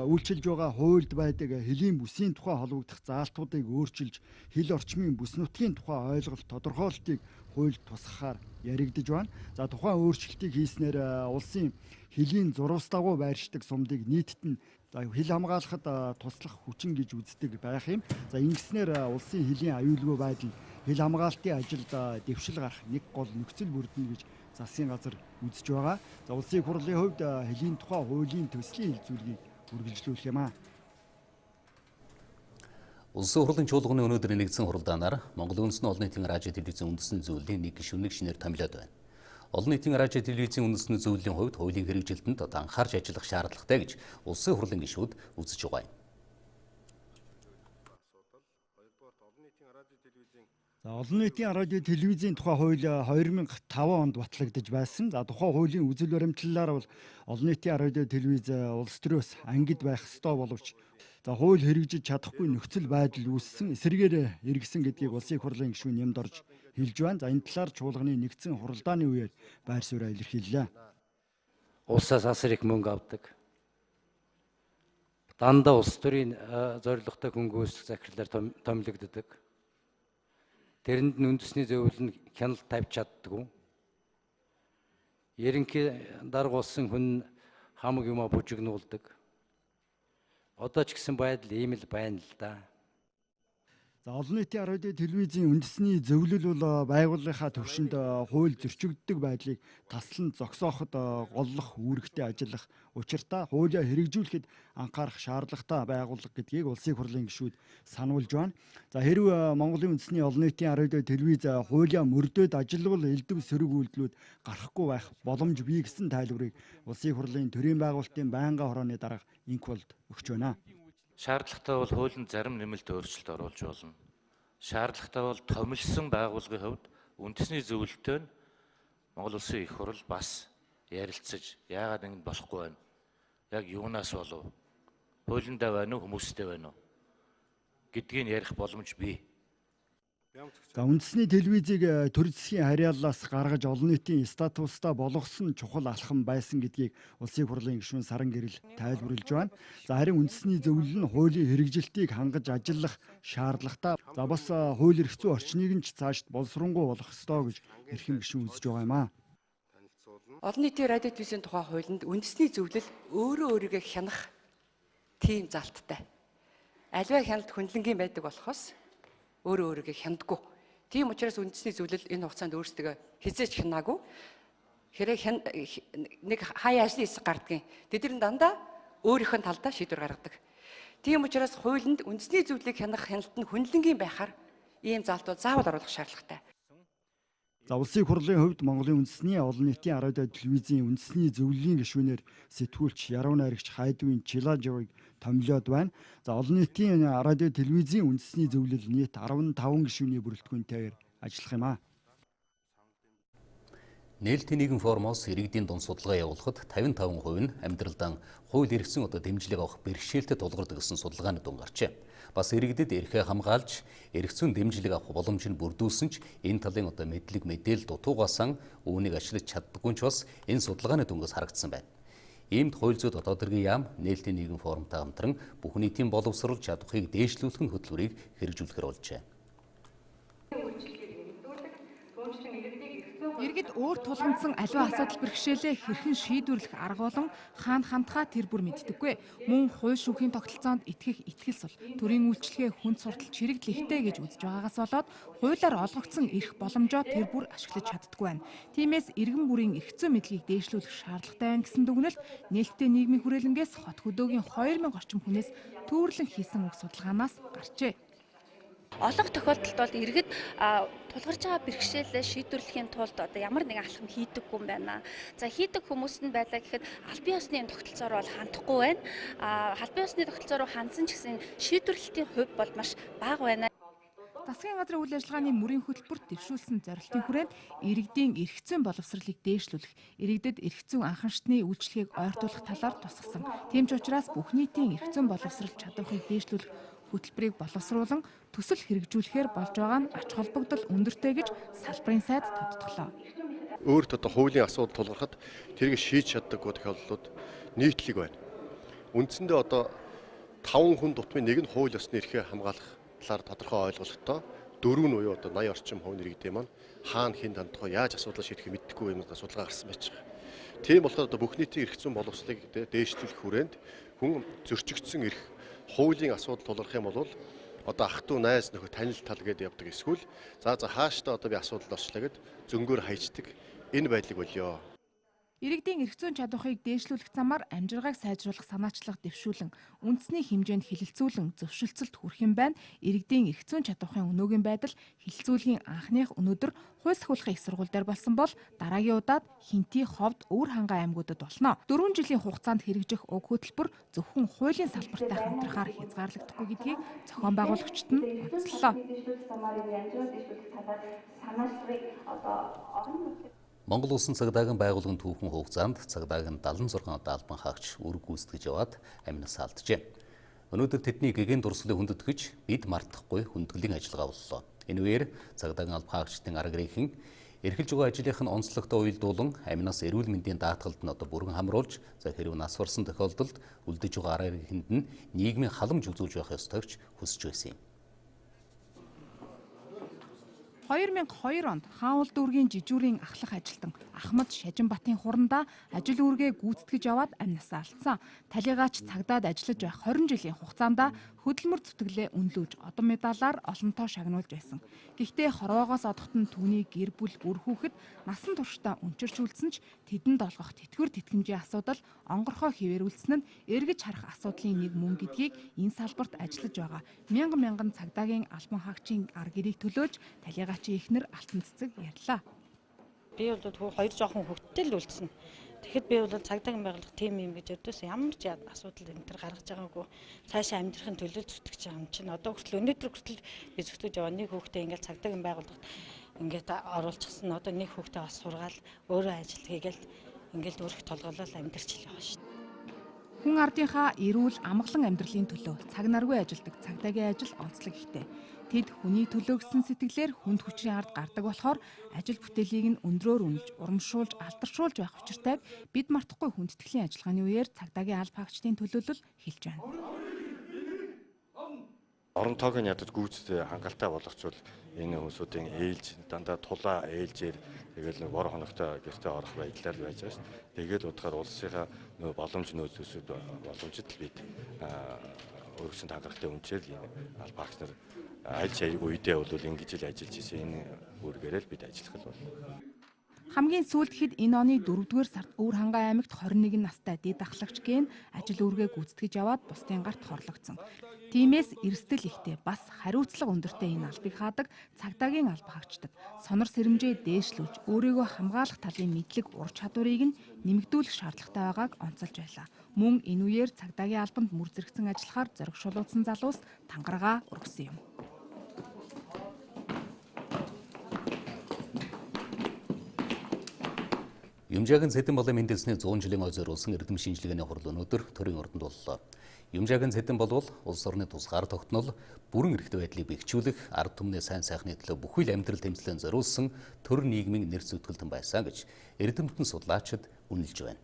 S11: үйлчилж байгаа хуульд байдаг хөлийн бүсийн тухай холбогдох заалтуудыг өөрчилж хил орчмын бүс нутгийн тухай ойлголт тодорхойлолтыг хуульд тусгахаар яригдж байна. За тухайн өөрчлөлтийг хийснээр улсын хөлийн зурвас дагуу байршдаг сумдыг нийтэд нь хил хамгаалахад туслах хүчин гэж үздэг байх юм. За ингэснээр улсын хөлийн аюулгүй байдал хил хамгаалтын ажилд дэвшил гарах нэг гол нөхцөл бүрдэнэ гэж засгийн газар үзэж байгаа. За улсын их хурлын хувьд хөлийн тухай хуулийн төслийн хэлцүүлгийг үргэлжлүүлэх юм аа.
S1: Улсын хурлын чуулганы өнөөдөр нэгдсэн хуралдаанаар Монгол үндэсний олон нийтийн радио телевизийн үндэсний зөвлөлийн нэг гишүүнийг шинээр томилоод байна. Олон нийтийн радио телевизийн үндэсний зөвлөлийн хувьд хуулийн хэрэгжилтэнд анхаарч ажиллах шаардлагатай гэж улсын хурлын гишүүд үзэж байгаа юм.
S11: За олон нийтийн радио телевизийн тухай хууль 2005 онд батлагдаж байсан. За тухайн хуулийн үзэл баримтлалаар бол олон нийтийн радио телевиз улс төрөөс ангид байх ёстой боловч хууль хэрэгжиж чадахгүй нөхцөл байдал үүссэн, эсрэгээр эргэсэн гэдгийг улсын их хурлын гишүүн нэмд орж хэлж байна. За энэ талаар чуулганы нэгдсэн хуралдааны үеэр байр сууриа илэрхийллээ.
S15: Улсаас асар их мөнгө авдаг. Дандаа улс төрийн зорилготой хөнгөөс захирлаар томилогддог. Тэрэнд нь үндэсний зөвлөл нь хяналт тавьж чаддгүй. Ерөнхий дарга болсон хүн хамаг юма бужигнуулдаг. Одоо ч гэсэн байдал ийм л байна л да.
S11: За олон нийтийн радио телевизийн үндэсний зөвлөл бол байгууллагынхаа төвшөнд хууль зөрчигддөг байдлыг таслан зогсооход голлох үүрэгтэй ажиллах учиртаа хуулиа хэрэгжүүлэхэд анхаарах шаардлагатай байгууллага гэдгийг улсын хурлын гишүүд сануулж байна. За хэрв Монголын үндэсний олон нийтийн радио телевиз хуулиа мөрдөөд ажиллавал элдв сөрөг үйлдэлүүд гарахгүй байх боломж бий гэсэн тайлбарыг улсын хурлын төрийн байгуулалтын байнгын хорооны дарга Инх Болд өгч байна.
S16: Шаардлагатай бол хуулинд зарим нэмэлт өөрчлөлт оруулж болно. Шаардлагатай бол томилсон байгууллагын хувьд үндэсний зөвлөлтөөр Монгол Улсын их хурал бас ярилцаж яагаад ингэ болохгүй байна? Яг юунаас болов? Хуулиндаа байна уу, хүмүүстэй байна уу гэдгийг ярих боломж бий.
S11: За үндэсний телевизийг төр засгийн харьяаллаас гаргаж олон нийтийн статустаа болгосон чухал алхам байсан гэдгийг Улсын хурлын гишүүн Саран Гэрэл тайлбарлаж байна. За харин үндэсний зөвлөл нь хуулийн хэрэгжилтийг хангаж ажиллах шаардлагатай. За бас хууль эрх зүйн орчныг нь ч цаашд боловсронгуй болох ёстой гэж эрхэм гишүүн үзэж байгаа юм аа.
S17: Олон нийтийн радио телевизийн тухай хуулинд үндэсний зөвлөл өөрийгөө хянах тийм залттай. Аливаа хяналт хүнлэнгийн байдаг болохоос өөрийгөө хяндаггүй. Тийм учраас үндэсний зөвлөл энэ хугацаанд өөрсдөө хязгаарч хянаагүй. Хэрэг нэг хаяа ажлын хэсэг гардгийн. Тэдгээр нь дандаа өөрийнх нь талдаа шийдвэр гаргадаг. Тийм учраас хуулинд үндэсний зөвлөлийг хянах хяналт нь хүнлэнгийн байхаар ийм залтууд заавал оруулах шаардлагатай.
S11: За Улсын хурлын хувьд Монголын үндэсний олон нийтийн радио телевизийн үндэсний зөвлөлийн гишүүнээр сэтгүүлч Яруу найрагч Хайдвын Чилажовыг томилоод байна. За олон нийтийн радио телевизийн үндэсний зөвлөл нийт 15 гишүүний бүрэлдэхүүнтэйгээр ажиллах юм аа.
S1: Нээлтийн нийгэм форумоос иргэдийн дунд судалгаа явуулахад 55% нь амьдралдаа хууль эрх зүйн дэмжлэг авах бэрхшээлтэд тулгардаг гэсэн судалгааны дунд гарчээ. Бас иргэдэд эрхээ хамгаалж эрх зүйн дэмжлэг авах боломж нь бүрдүүлсэн ч энэ талын мэдлэг мэдээлэл дутуугаасан үүнийг ашиглаж чаддаггүй ч бас энэ судалгааны дунгаас харагдсан байна. Иймд хууль зүйн дотоод хэргийн яам нээлтийн нийгэм форумтай хамтран бүх нийтийн боловсрол чадварыг дээшлүүлэх нь хөтөлбөрийг хэрэгжүүлэхээр болжээ.
S7: Иргэд өөр тулгамдсан аливаа асуудал бэрхшээлээ хэрхэн шийдвэрлэх арга болон хаана хандхаа тэр бүр мэддэггүй. Мөн хууль шүүхийн тогтолцоонд итгэх итгэлс бол төрийн үйлчлэгээ хүнд суртал чирэгдлэхтэй гэж үзэж байгаагаас болоод хуулиар олгогдсон эрх боломжоо тэр бүр ашиглаж чаддаггүй байна. Тиймээс иргэн бүрийн эрх зүйн мэдлэгийг дээшлүүлэх шаардлагатай байна гэсэн дүгнэлт нээлттэй нийгмийн хүрээлэнгээс хот хөдөөгийн 2000 орчим хүнээс төвөрлөн хийсэн үг судалгаанаас гарчээ.
S18: Олон тохиолдолд бол иргэд тулгарч байгаа бэрхшээлээ шийдвэрлэхийн тулд одоо ямар нэгэн алхам хийдэггүй юм байна. За хийдэг хүмүүс нь байлаа гэхэд албан ёсны тогтолцоор бол хандахгүй байна. Албан ёсны тогтолцоор хандсан ч гэсэн шийдвэрлэлтийн хувь бол маш бага байна.
S7: Засгийн газрын үйл ажиллагааны мөрийн хөтөлбөрт дэвшүүлсэн зорилтын хүрээнд иргэдийн эрх зүйн боловсролыг дээшлүүлэх, иргэдэд эрх зүйн анхаарчны үйлчлэгийг ойртуулах талаар тусгасан. Тийм ч учраас бүх нийтийн эрх зүйн боловсрол чадварыг дээшлүүлэх хөтөлбөрийг боловсруулан төсөл хэрэгжүүлэхээр болж байгаа нь ач холбогдол өндөртэй гэж салбарын сайд тодтоглоо.
S13: Өөрт одоо хуулийн асуудал тулгархад тэрийг шийдэж чаддаггүй тохиолдлууд нийтлэг байна. Үндсэндээ одоо 5 хүн дутмын нэг нь хууль ёсны эрхээ хамгаалах талаар тодорхой ойлголттой 4 нь буюу одоо 80 орчим хувь иргэдийн маань хаана хэн хандах вэ, яаж асуудал шийдэхийг мэддэггүй юм судалгаа гарсан байж байгаа. Тийм болохоор одоо бүх нийтийн эрх зүйн боловсролыг дээшлүүлэх хүрээнд хүн зөрчигдсөн эрх хуулийн асуудал тулгарх юм бол одоо ах トゥ найз нөхөд танил тал гэдээ явдаг эсвэл за хааштай одоо би асуудалд орчлаа гэд зөнгөөр хайчдаг энэ байдлыг болёо.
S7: Иргэдийн эрх зүйн чадварыг дээшлүүлэх замаар амжиргааг сайжруулах санаачлага дэвшүүлэн үндэсний хэмжээнд хилэлцүүлэн зөвшөлтсөлд хүрэх юм байна. Иргэдийн эрх зүйн чадварын өнөөгийн байдал хилэлцүүлгийн анхных өнөөдөр хуульсахуулахын их сургууль дээр болсон бол дараагийн удаад Хинти, Ховд, Өвөр хангаа аймагуудад болно. 4 жилийн хугацаанд хэрэгжих уг хөтөлбөр зөвхөн хуулийн салбартай хамтрахаар хязгаарлагдахгүй гэдгийг зохион байгуулагчид нь онцлолоо.
S1: Монгол Улсын цагдаагийн байгууллагын түүхэн хугацаанд цагдаагийн 76 албан хаагч үр гүйцэтгэж яваад амнаас алджээ. Өнөөдөр тэдний гэгээн дурслыг хүндэтгэж бид мартахгүй хүндэтгэлийн ажиллагаа боллоо. Энэ үеэр цагдаагийн албан хаагчдын арга ирхэн эрхэлж байгаа ажлынх нь онцлогтой уялдуулан амнаас эрүүл мэндийн даатгалд нь одоо бүрэн хамруулж хэрв нас барсан тохиолдолд үлдэж байгаа арга ирхэнд нь нийгмийн халамж үзүүлж байх ёстой гэж хүсэж байсан юм.
S7: 2002 онд Хаанул дүүргийн жижүүрийн ахлах ажилтан Ахмад Шажинбатын хурандаа ажил үүргээ гүйцэтгэж яваад амнасаа алдсан. Талигаач цагдаад ажиллаж байх 20 жилийн хугацаанд хөдөлмөр зүтгэлээ үнэлүүлж одон медалаар олонтоо шагнуулж байсан. Гэхдээ хорвоогоос одоход нь түүний гэр бүл үр хүүхэд насан туршдаа өнчирчүүлсэн ч тэдэнд олгох тэтгэвэр тэтгэмжийн асуудал онгорхоо хിവэрүүлсэн нь эргэж харах асуудлын нэг мөн гэдгийг энэ салбарт ажиллаж байгаа мянган цагдаагийн албан хаагчийн арга гэрийг төлөөлж талигаач ихнэр Алтан цэцэг ярьлаа.
S19: Би бол хоёр жоохон хөвгтөл үлдсэн. Тэгэхэд би бол цагдаагийн байгууллага тим юм гэж өдөөс ямар ч асуудал энэ төр гаргаж байгаагүй. Цаашаа амьдрахын төлөө зүтгэж байгаа юм чинь. Одоо хүртэл өнөөдөр хүртэл би зүтгэж яваа нэг хүүхдээ ингээл цагдаагийн байгууллагад ингээд оруулчихсан. Одоо нэг хүүхдээ бас сургаал өөрөө ажил хийгээл ингээд өөрөх толгойлол амьдрч байгаа шүү дээ.
S7: Хүн ардынхаа эрүүл амгалан амьдралын төлөө цаг наргүй ажилдаг цагдаагийн ажил онцлог ихтэй. Тэд хүний төлөө гэсэн сэтгэлээр хүнд хүчний ард гардаг болохоор ажил бүтээлийг нь өндрөөр үнэлж, урамшуулж, алдаршуулж байх учиртайг бид мартахгүй хүндэтгэлийн ажиллагааны үеэр цагдаагийн алба хаагчдын төлөөлөл хэлж байна.
S20: Орон тоогийн ядад гүйцэд хангалттай болгочвол энэ хүмүүсийн ээлж дандаа тулаа ээлжээр тэгэл нэг бор хоногтой гэртээ орох байдлаар байж байгаа шүү дээ. Тэгээд удахаар улсынхаа боломж нөөцөөсөд боломжит л бид өөрсөнд хангалттай үнчээр энэ алба хаагч нар аль чаяг үедээ бол ингэж л ажиллаж ирсэн энэ үүргээрээ л бид ажиллах л байна.
S7: Хамгийн сүүлд хэд энэ оны 4-р сард Өвөр Хангай аймагт 21 настай дэд ахлагч Ген ажил үүргээ гүйцэтгэж яваад бусдын гарт хорлогдсон. Тиймээс эрсдэл ихтэй бас хариуцлага өндөртэй энэ албыг хаадаг цагдаагийн алба хаагчдад сонор сэрэмжээ дээшлүүлж өөрийгөө хамгаалах талын мэдлэг ур чадварыг нь нэмэгдүүлэх шаардлагатай байгааг онцолж байлаа. Мөн энэ үеэр цагдаагийн албанд мөр зэрэгцэн ажиллахаар зориг шулуудсан залуус тангараа өргөсөн юм.
S1: Юмжаагийн Цэдэн болон Мэндэлсний 100 жилийн ой зориулсан эрдэм шинжилгээний хурал өнөөдөр төрийн ордонд боллоо. Юмжаагийн Цэдэн болвол улс орны тусгаар тогтнол, бүрэн эрхтэй байдлыг бэхжүүлэх, ард түмний сайн сайхны төлөө бүхэл амьдрал тэмцлэн зориулсан төр нийгмийн нэр зүтгэлтэн байсан гэж эрдэмтэн судлаачид үнэлж байна.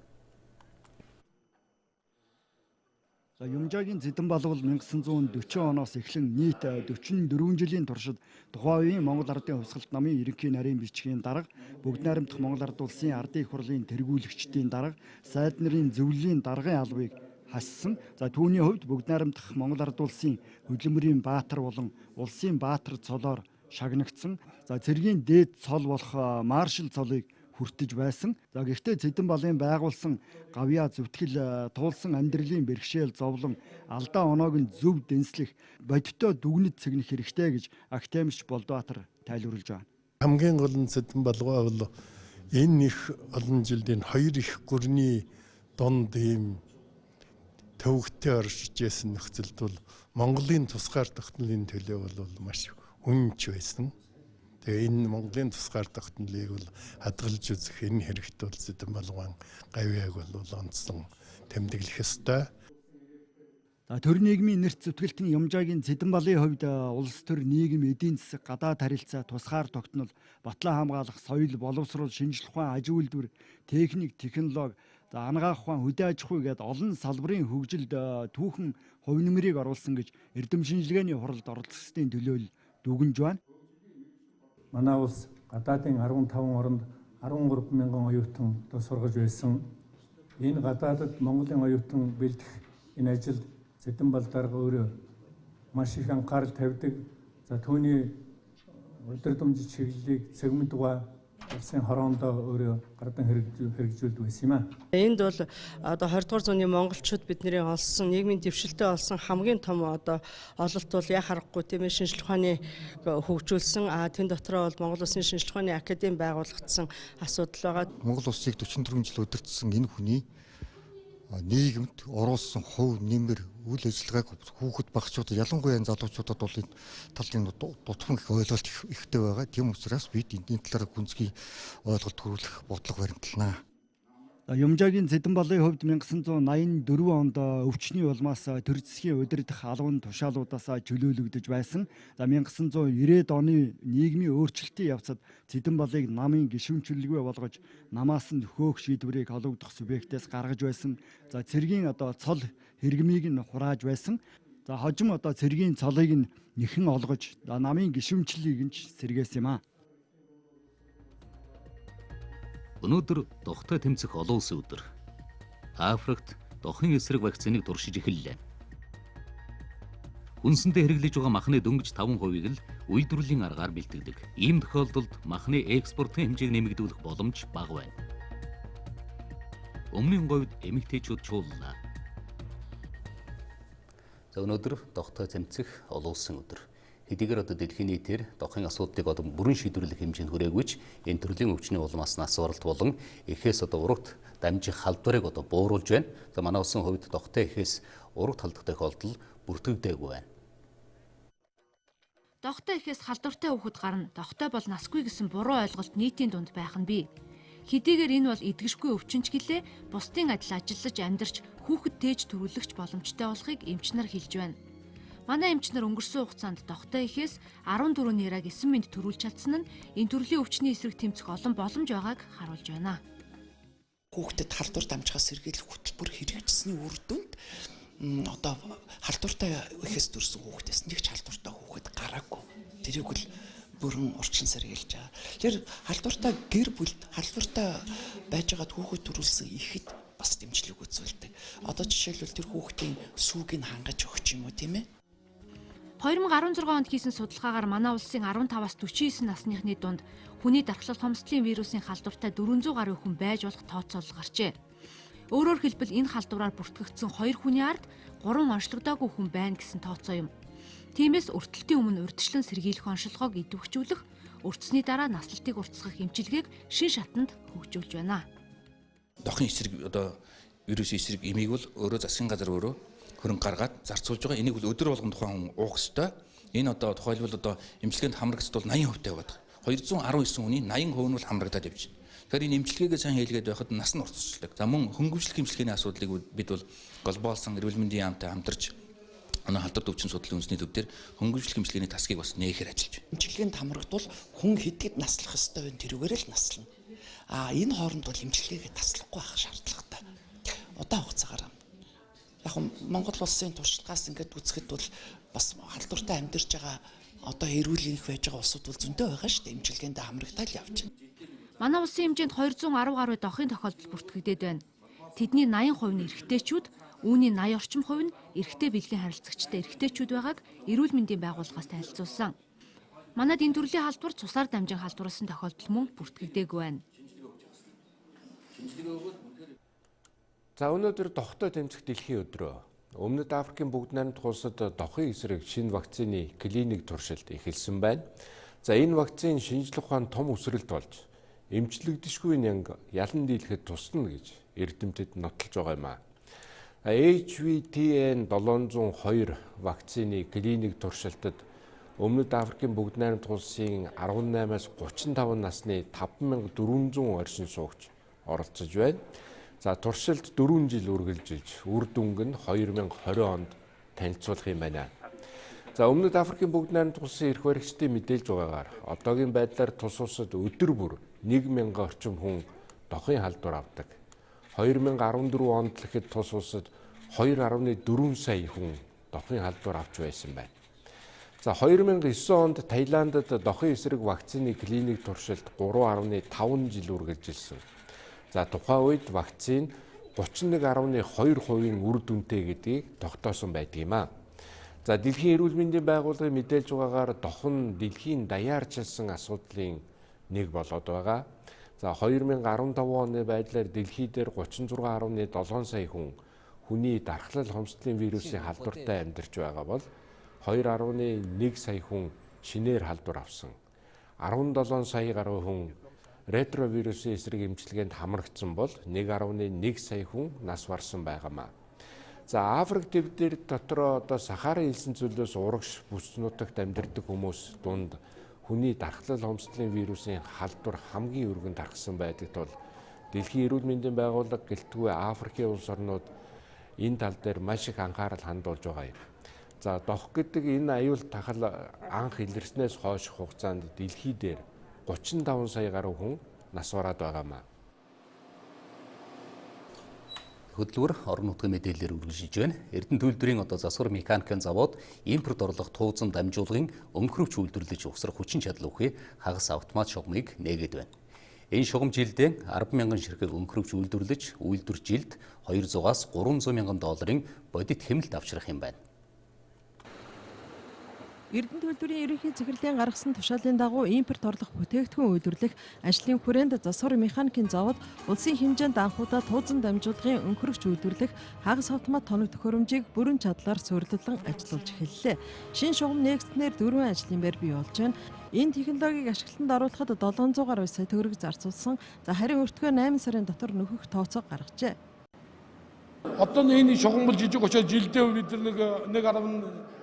S11: Юмжаагийн Цэдэн болвол 1940 оноос эхлэн нийт 44 жилийн туршид тухайн үеийн Монгол Ардын Хувьсгалт намын ерөнхий нарийн бичгийн дарга, Бүгд найрамдах Монгол Ард улсын ардын их хурлын тэргүүлэгчдийн дарга, сайд нарын зөвлөлийн даргын албыг хассан. За түүний хувьд Бүгд найрамдах Монгол Ард улсын хөдөлмөрийн баатар болон улсын баатар цолоор шагнагдсан. За цэргийн дээд цол болох маршал цолыг хүртэж байсан. За гэхдээ Цэдэн балын байгуулсан гавьяа зүтгэл туулсан амьдралын бэрхшээл зовлон алдаа оноог нь зөв дэнслэх бодиттой дүгнэж цэгнэх хэрэгтэй гэж академич Болдбаатар тайлбарлаж байна.
S21: Хамгийн гол нь Цэдэн балгаа бол энэ их олон жилийн хоёр их гүрний донд ийм төвөгтэй оршиж байсан нөхцөлд бол Монголын тусгаар тогтнолын төлөө бол маш үнэч байсан. Тэгээ энэ Монголын тусгаар тогтнолыг бол хадгалж үзэх энэ хэрэгт бол Цэдэн балгаан гавьяаг бол онцлон тэмдэглэх ёстой.
S11: Төр нийгмийн нэрт зүтгэлтэн Юмжаагийн Цэдэн балын хувьд улс төр нийгэм эдийн засаг гадаад харилцаа тусгаар тогтнол батлан хамгаалах соёл боловсрол шинжлэх ухаан аж үйлдвэр техник технологи анагаах ухаан хөдөө аж ахуй гээд олон салбарын хөгжилд түүхэн хувь нэмрийг оруулсан гэж эрдэм шинжилгээний хуралд оролцохын төлөө дүгнж байна.
S22: Манай улс гадаадын 15 оронд 13 мянган оюутан сургаж байсан. Энэ гадаадд Монголын оюутан бэлдэх энэ ажил Цэдэн бал дарга өөрөө маш их анхаарал тавьдаг. За түүний удирдамж чиглэлийг цэгмэдуга улсын хороондоо өөрөө гардан хэрэгжүүлдэг байсан юм аа.
S23: Энд бол одоо 20 дугаар зууны монголчууд бидний олсон нийгмийн дэвшилтэд олсон хамгийн том одоо ололт бол яа харахгүй тийм ээ шинжлэх ухааны хөгжүүлсэн тэн дотроо бол Монгол Улсын шинжлэх ухааны академи байгуулагдсан асуудал байгаа.
S24: Монгол улсыг 44 жил удирдсан энэ хүний нийгэмд оруулсан хувь нэмэр үйл ажиллагааг хүүхэд багчуудад ялангуяа залуучуудад бол энэ талын дутмаг ойлголт ихтэй байгаа. Тийм учраас бид энэ талаар гүнзгий ойлголт төрүүлэх бодлого баримтланаа.
S11: Юмжаагийн Цэдэн балын хувьд 1984 онд өвчний улмаас төр засгийн удирдах албан тушаалуудаас чөлөөлөгдөж байсан. 1990-ад оны нийгмийн өөрчлөлтийн явцад Цэдэн балыг намын гишүүнчлэлгүй болгож намаас нь хөөх шийдвэрийг холбогдох субъектээс гаргаж байсан. За цэргийн цол хэрэгмийг нь хурааж байсан. За хожим цэргийн цолыг нь нэхэн олгож намын гишүүнчлэлийг нь сэргээсэн юм аа.
S1: Өнөөдөр дохтой тэмцэх олон улсын өдөр. Африкт дохын эсрэг вакциныг туршиж эхэллээ. Хүнсэндээ хэрэглэж байгаа махны дөнгөж 5%-ийг л үйлдвэрлэлийн аргаар бэлтгэдэг. Ийм тохиолдолд махны экспортын хэмжээг нэмэгдүүлэх боломж бага байна. Өмнөний говьд эмэгтэйчүүд чууллаа. За өнөөдөр дохтой тэмцэх олон улсын өдөр. Хэдийгээр одоо дэлхийн нийтээр дохын асуудлыг одоо бүрэн шийдвэрлэх хэмжээнд хүрээгүй ч энэ төрлийн өвчний улмаас нас баралт болон эхээс одоо урагт дамжих халдварыг одоо бууруулж байна. За манай улсын хувьд дохтой эхээс урагт халдах тохиолдол бүртгэгдээгүй байна.
S5: Дохтой эхээс халдвартай хүүхэд гарна. Дохтой бол насгүй гэсэн буруу ойлголт нийтийн дунд байх нь бий. Хэдийгээр энэ бол эдгэшгүй өвчнч гэлээ бусдын адил ажиллаж амьдарч хүүхэд тээж төрүүлэгч боломжтой болохыг эмч нар хэлж байна. Манай эмч нар өнгөрсөн хугацаанд дохтой эхээс 14 нэраг 9 мэнд төрүүлж чадсан нь энэ төрлийн өвчний эсрэг тэмцэх олон боломж байгааг харуулж байна.
S2: Хүүхдэд халдвар дамжихаас сэргийлэх хөтөлбөр хэрэгжсэний үр дүнд одоо халдвартай эхээс төрсэн хүүхдээс нэг ч халдвартай хүүхэд гараагүй. Тэрийг л бүрэн урьдчилан сэргийлж байгаа. Тэгэхээр халдвартай гэр бүлд халдвартай байж байгаа хүүхэд төрүүлсэн ихэд бас дэмжлэг үзүүлдэг. Одоо жишээлбэл тэр хүүхдийн сүүгийг хангаж өгч юм уу тийм ээ?
S5: 2016 онд хийсэн судалгаагаар манай улсын 15-аас 49 насныхны дунд хүний дархлал хомсдлын вирусын халдвартай 400 гаруй хүн байж болох тооцоолол гарчээ. Өөрөөр хэлбэл энэ халдвараар бүртгэгдсэн 2 хүний ард 3 онцлогдоогүй хүн байна гэсэн тооцоо юм. Тиймээс өртөлтийн өмнө урьдчилан сэргийлэх онцлогоог идэвхжүүлэх, урьдсны дараа наслалтыг уртасгах эмчилгээг шин шатанд хөгжүүлж байна.
S3: Дохын эсрэг одоо вирусын эсрэг эмийг бол өөрөө засгийн газар өөрөө хөрөнгө гаргаад зарцуулж байгаа. Энийг бол өдөр болгон тухайн хүн уух ёстой. Энэ одоо тухайлбал одоо эмчилгээнд хамрагдсад бол 80% тавиад байгаа. 219 хүний 80% нь бол хамрагдаад явж байна. Тэгэхээр энэ эмчилгээгээ сайн хийлгээд байхад нас нь уртсчлаг. За мөн хөнгөвчлөх эмчилгээний асуудлыг бид бол глобалсан эрүүл мэндийн яамтай хамтарч халдвар өвчин судлалын үндэсний төв дээр хөнгөвчлөх эмчилгээний тасгийг бас нээхээр ажиллаж байна.
S2: Эмчилгээнд хамрагдвал хүн хэдгэд наслах ёстой вэ? Тэрүүгээр л наслана. Энэ хооронд бол эмчилгээгээ таслахгүй байх шаардлагатай. Удаан хугацаагаар яг Монгол улсын туршлагаас ингээд үзэхэд бол бас халдвартай амьдарч байгаа одоо эрүүл энх байж байгаа улсууд бол зөндөө байгаа шүү дээ. Эмчилгээнд хамрагтаал явж байна.
S5: Манай улсын хэмжээнд 210 гаруй дохын тохиолдол бүртгэгдээд байна. Тэдний 80% нь эрэгтэйчүүд, үүний 80 орчим хувь нь эрэгтэй бэлгийн харилцагчтай эрэгтэйчүүд байгааг эрүүл мэндийн байгууллагаас танилцуулсан. Манайд энэ төрлийн халдвар цусаар дамжин халдварласан тохиолдол мөн бүртгэгдээгүй байна.
S4: За өнөөдөр дохтой тэмцэх дэлхийн өдрөө. Өмнөд Африкийн бүгд найрамдах улсад дохын эсрэг шинэ вакцины клиник туршилт эхэлсэн байна. За энэ вакцины шинжлэх ухаанд том өсрэлт болж эмчлэгдэшгүй нянга ялан дийлэхэд тусна гэж эрдэмтэд нотолж байгаа юм а. HVTN 702 вакцины клиник туршилтад Өмнөд Африкийн бүгд найрамдах улсын 18-аас 35 насны 5400 оршин суугч оролцож байна. За туршилт 4 жил үргэлжилж үр дүнг нь 2020 онд танилцуулах юм байна. За Өмнөд Африкийн бүгд найрамдах улсын эрх баригчдын мэдээлж байгаагаар одоогийн байдлаар тус улсад өдөр бүр 1000 орчим хүн дохын халдвар авдаг. 2014 онд л ихэд тус улсад 2.4 сая хүн дохын халдвар авч байсан байна. За 2009 онд Таиландд дохын эсрэг вакцины клиник туршилт 3.5 жил үргэлжилсэн. За тухайн үед вакцин 31.2% үр дүнтэй гэдгийг тогтоосон байдаг юм а. За дэлхийн эрүүл мэндийн байгууллагын мэдээлж байгаагаар дох нь дэлхийн даяарчилсан асуудлын нэг болоод байгаа. За 2015 оны байдлаар дэлхий дээр 36.7 сая хүн хүний дархлал хомсдлын вирусын халдвартай амьдарч байгаа бол 2.1 сая хүн шинээр халдвар авсан. 17 сая гаруй хүн ретровирусын эсрэг эмчилгээнд хамрагдсан бол 1.1 сая хүн нас барсан байгаамаа. За Африк төвдөр дотроо одоо Сахарын хэлсэн зүйлээс урагш бүс нутагт амьдардаг хүмүүс дунд хүний дархлал хомсдлын вирусын халдвар хамгийн өргөнд тархсан байдагт бол дэлхийн эрүүл мэндийн байгууллага гэлтгүй Африкийн улс орнууд энэ тал дээр маш их анхаарал хандуулж байгаа юм. За дох гэдэг энэ аюул тахал анх илэрснээс хойш хугацаанд дэлхий дээр 35 сая гаруй хүн нас бараад байгаамаа.
S1: Хөдөлгөр орон нутгийн мэдээлэлээр үргэлжилж байна. Эрдэнэ төлөвлөрийн одоо засвар механикийн завод импорт орлого туузан дамжуулгын өмхрөвч үйлдвэрлэж ухсрах хүчин чадал өгөхий хагас автомат шугамыг нээгээд байна. Энэ шугам жилдээ 10,000 ширхэг өмхрөвч үйлдвэрлэж үйлдвэр жилд 200-аас 300 мянган долларын бодит хэмнэлт авчрах юм байна.
S6: Эрдэнэ төлөвлөрийн ерөнхий захирлын гаргасан тушаалын дагуу импорт орлох бүтээгдэхүүн үйлдвэрлэх, ажлын хүрээнд засвар механикийн завод, улсын хэмжээнд анхудаа туузан дамжуулгын өнхөрөгч үйлдвэрлэх, хагас автомат тоног төхөөрөмжийг бүрэн чадлаар суурилан ажиллуулж эхэллээ. Шинэ шугам нэгснээр 4 ажлын байр бий болж байна. Энэ технологиг ашиглалтанд оруулахад 700 гаруй сая төгрөг зарцуулсан. Харин өртгөө 8 сарын дотор нөхөх тооцоо гаргажээ.
S8: Одоо энэ шугамбал жижиг очоод жилдээ бид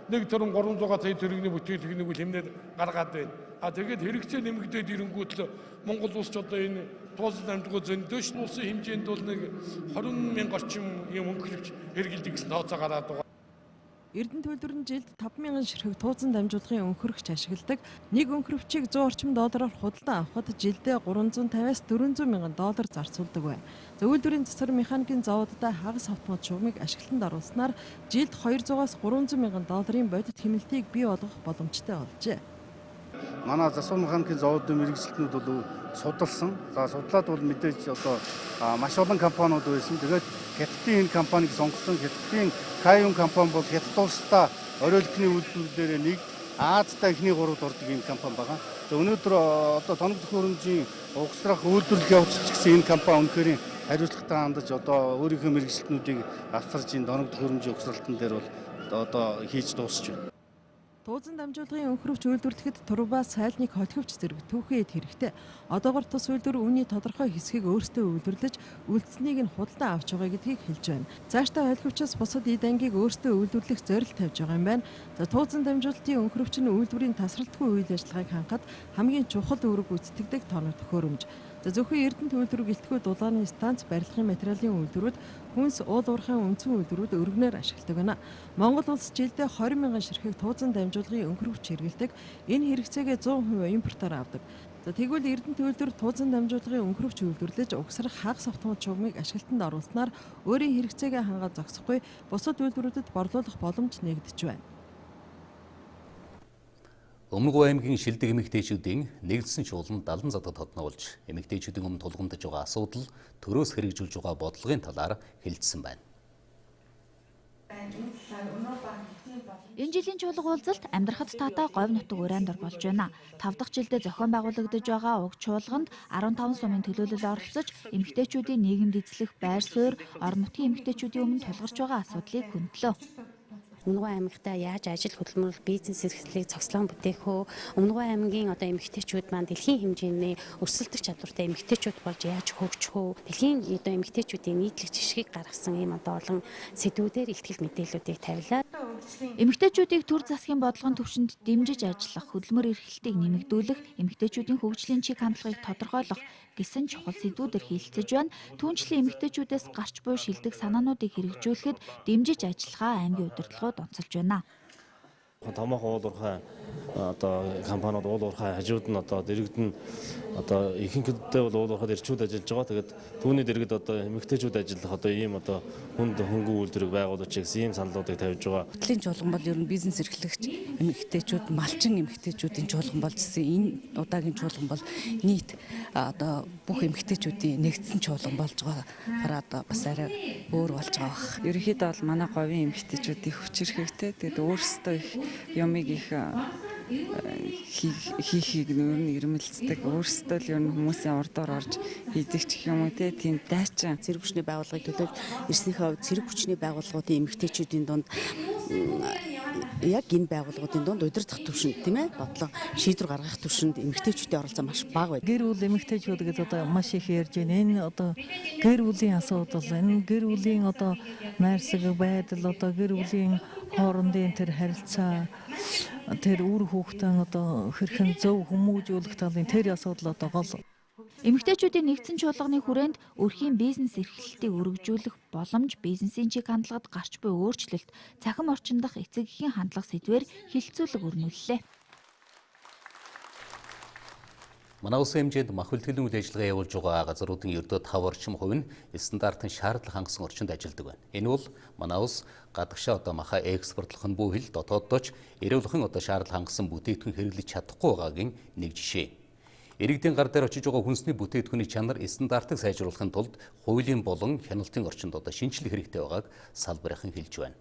S8: нэг төрөн 300 сая төгрөгийн бүтээгдэхүүнийг хэмнээд гаргаад байна. Тэгээд хэрэгцээ нэмэгдээд ирэнгүүт л Монгол улс ч одоо энэ туузан дамжуулгын зөндөш улсын хэмжээнд бол нэг 20 мянга орчим юм өнгөлөгч хэрэгэлдэг гэсэн тооцоо гараад байгаа.
S6: Эрдэнэ төлөвлөр нь жилд 5,000 ширхэг туузан дамжуулгын өнхөрөгч ашигладаг. Нэг өнхөрөвчийг 100 орчим доллараар худалдан авахад жилдээ 350-аас 400 мянган доллар зарцуулдаг байна. Зөвлөлдөрийн засвар механикийн заводтай хагас автомат шугамыг ашиглалтанд оруулснаар жилд 200-аас 300 мянган долларын бодит хэмнэлтийг бий болгох боломжтой болжээ.
S9: Манай засвар механикийн заводын мэргэжилтнүүд бол судалсан. За судлаад бол мэдээж одоо маш олон компаниуд байсан. Тэгээд хятадын энэ компанийг сонгосон. Хятадын Каюн компани бол хятад улстай оройлтны үйлдвэрлэлээр нэг Азтай эхний 3-д ордог энэ компани байгаа. Тэгээд өнөөдөр одоо тоног төхөөрөмжийн угсрах үйлдвэрлэл явуулж гэсэн энэ компани үнэхээр хариуцлагатай хандаж одоо өөрийнхөө мэргэжилтнүүдийг авчирж энэ тоног төхөөрөмжийн угсралтын дээр бол одоо хийж дуусч байна.
S6: Туузан дамжуулгын өнхөрөвч үйлдвэрлэхэд турба, сайлныг хотгөвч зэрэг түүхийд хэрэгтэй. Одоогор тус үйлдвэр үүний тодорхой хэсгийг өөрсдөө үйлдвэрлэж, үйлдэлцнийг нь худалдан авч байгаа гэдгийг хэлж байна. Цаашдаа хотгөвчөөс бусад эд ангийг өөрсдөө үйлдвэрлэх зорилт тавьж байгаа юм байна. За туузан дамжуулалтын өнхөрөвч нь үйлдвэрийн тасралтгүй үйл ажиллагааг хангахад хамгийн чухал үүрэг гүйцэтгэдэг тоног төхөөрөмж. Зөвхөн Эрдэнэ төлөвлөрөг гэлтгүү дулааны станц, барилгын материалын үйлдвэрүүд, хүнс, уул уурхайн үндсэн үйлдвэрүүд өргөнөөр ашигладаг байна. Монгол улс жилдээ 20 мянган ширхэг туузан дамжуулгын өнхөрөвч хэрэглэдэг. Энэ хэрэгцээгээ 100% импортоор авдаг. Тэгвэл Эрдэнэ төлөвлөр туузан дамжуулгын өнхөрөвч үйлдвэрлэж угсрах хагас автомат шугамыг ашиглалтанд оруулснаар өөрийн хэрэгцээгээ хангаад зогсохгүй бусад үйлдвэрүүдэд борлуулах боломж нэгдэж байна.
S1: Өмнөг аймгийн шилдэг эмэгтэйчүүдийн нэгдсэн чуулган 70 задад тодноолж, эмэгтэйчүүдийн өмнө тулгамдж байгаа асуудал, төрөөс хэрэгжүүлж байгаа бодлогын талаар хэлэлцсэн байна.
S10: Энэ жилийн чуулга уулзалт амьдрахад таатай говь нутаг урайнд болж байна. 5 дахь жилдээ зохион байгуулагдаж байгаа уг чуулганд 15 сумын төлөөлөл оролцож, эмэгтэйчүүдийн нийгэмд эзлэх байр суурь, орон нутгийн эмэгтэйчүүдийн өмнө тулгарч байгаа асуудлыг хөндлөө.
S25: Өмнөг аймагта яаж ажил хөдөлмөр бизнес эрхлэлийг цогцлон бүтээх вэ? Өмнөг аймгийн одоо эмэгтэйчүүд маань дэлхийн хэмжээний өрсөлдөх чадвартай эмэгтэйчүүд болж яаж хөгжих вэ? Дэлхийн одоо эмэгтэйчүүдийн нийтлэг жишгийг гаргасан ийм одоо олон сэдвүүдээр ихтгэл мэдээллүүдийг тавилаа.
S10: Эмэгтэйчүүдийг төр засгийн бодлогын түвшинд дэмжиж ажиллах, хөдөлмөр эрхлэлтийг нэмэгдүүлэх, эмэгтэйчүүдийн хөгжлийн чиг хандлагыг тодорхойлох гэсэн чухал сэдвүүдээр хилцэж байна. Түүнчлэн эмэгтэйчүүдээс гарч буй шилдэг санаануудыг хэрэгжүүлэхэд дэмжиж ажиллахаа аймгийн удирдлагууд онцолж байна.
S26: Томоохон уул уурхай одоо компаниуд уул уурхай хажууд нь одоо дэрэгдэн одоо ихэнхдээ бол уул уурхайд ирчүүд ажиллаж байгаа. Тэгээд түүний дэргэд одоо эмэгтэйчүүд ажиллах одоо ийм одоо хүнд хөнгөн үйлдвэрийг байгуулж гэсэн ийм саналуудыг тавьж байгаа.
S27: Хөтлийн чуулган бол ер нь бизнес эрхлэгч эмэгтэйчүүд, малчин эмэгтэйчүүдийн чуулган болж ирсэн. Энэ удаагийн чуулган бол нийт одоо бүх эмэгтэйчүүдийн нэгдсэн чуулган болж байгаа. Одоо бас арай өөр болж байгаа бах.
S28: Ерөнхийдөө бол манай говийн эмэгтэйчүүд их хүч хэрэгтэй. Тэгээд өөрсдөө их юмыг их хийхийг нөр нь ирмэлцдэг. Өөрсдөө л ер нь хүмүүсийн урдаар орж хийдэг ч юм уу тийм дайчин
S29: цэрэг хүчний байгууллагыг төлөөлж ирснийхээ хувьд цэрэг хүчний байгууллагуудын эмэгтэйчүүдийн дунд яг энэ байгууллагуудын дунд удирдах түвшинд тийм ээ бодлого шийдвэр гаргах түвшинд эмэгтэйчүүдийн оролцоо маш бага байна.
S30: Гэр бүл эмэгтэйчүүд гэдэг одоо маш их ярьж байна. Энэ одоо гэр бүлийн асуудал, энэ гэр бүлийн одоо найрсаг байдал, одоо гэр бүлийн хоорондын тэр харилцаа, тэр үр хүүхдэн одоо хэрхэн зөв хүмүүжүүлэх талын тэр асуудал одоо гол.
S10: Эмэгтэйчүүдийн нэгдсэн чуулганы хүрээнд өрхийн бизнес эрхлэлтийг өргөжүүлэх боломж, бизнесийн чиг хандлагад гарч буй өөрчлөлт, цахим орчин дахь эцэг эхийн хандлага сэдвээр хилцүүлэг өрнүүллээ.
S1: Манай улсын хэмжээнд мах бэлтгэлийн үйл ажиллагаа явуулж байгаа газруудын ердөө 5 орчим хувь нь стандартын шаардлага хангасан орчинд ажилладаг байна. Энэ бол манай улс гадагшаа одоо махаа экспортлох нь буй хэл дотооддооч эрүүлхэн одоо шаардлага хангасан бүтээгдэхүүн хэрэглэж чадахгүй байгаагийн нэг жишээ. Иргэдийн гар дээр очиж байгаа хүнсний бүтээгдэхүүний чанар стандартыг сайжруулахын тулд хуулийн болон хяналтын орчинд одоо шинжилэх хэрэгтэй байгааг салбарынхан хэлж байна.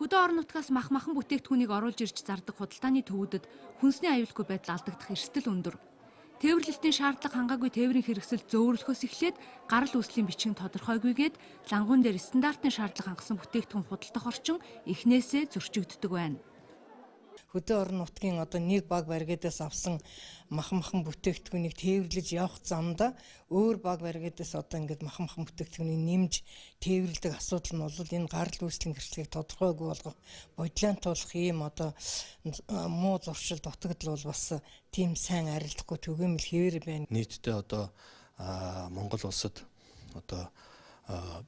S5: Хөдөө орон нутгаас махан бүтээгдэхүүнийг оруулж ирж зардаг худалдааны төвүүдэд хүнсний аюулгүй байдал алдагдах эрсдэл өндөр. Тээвэрлэлтийн шаардлага хангаагүй тээврийн хэрэгсэл зөөвөрлөхөөс эхлээд гарал үүслийн бичин тодорхойгүйгээд лангуун дээр стандартын шаардлага хангасан бүтээгдэхүүн худалдах орчин эхнээсээ зөрчигддөг байна.
S7: Хөдөө орон нутгийн нэг баг баригдаас авсан махан бүтээгдэхүүнийг тээвэрлэж явах замда өөр баг баригдаас ингээд махан бүтээгдэхүүнийг нэмж тээвэрлэдэг асуудал нь бол энэ гарал үүслийн хэрэгслийг тодорхойгүй болгох бодлоон туулах ийм муу зуршил дутагдал бол бас тийм сайн арилдахгүй түгээмэл хэвээр байна.
S12: Нийтдээ Монгол улсад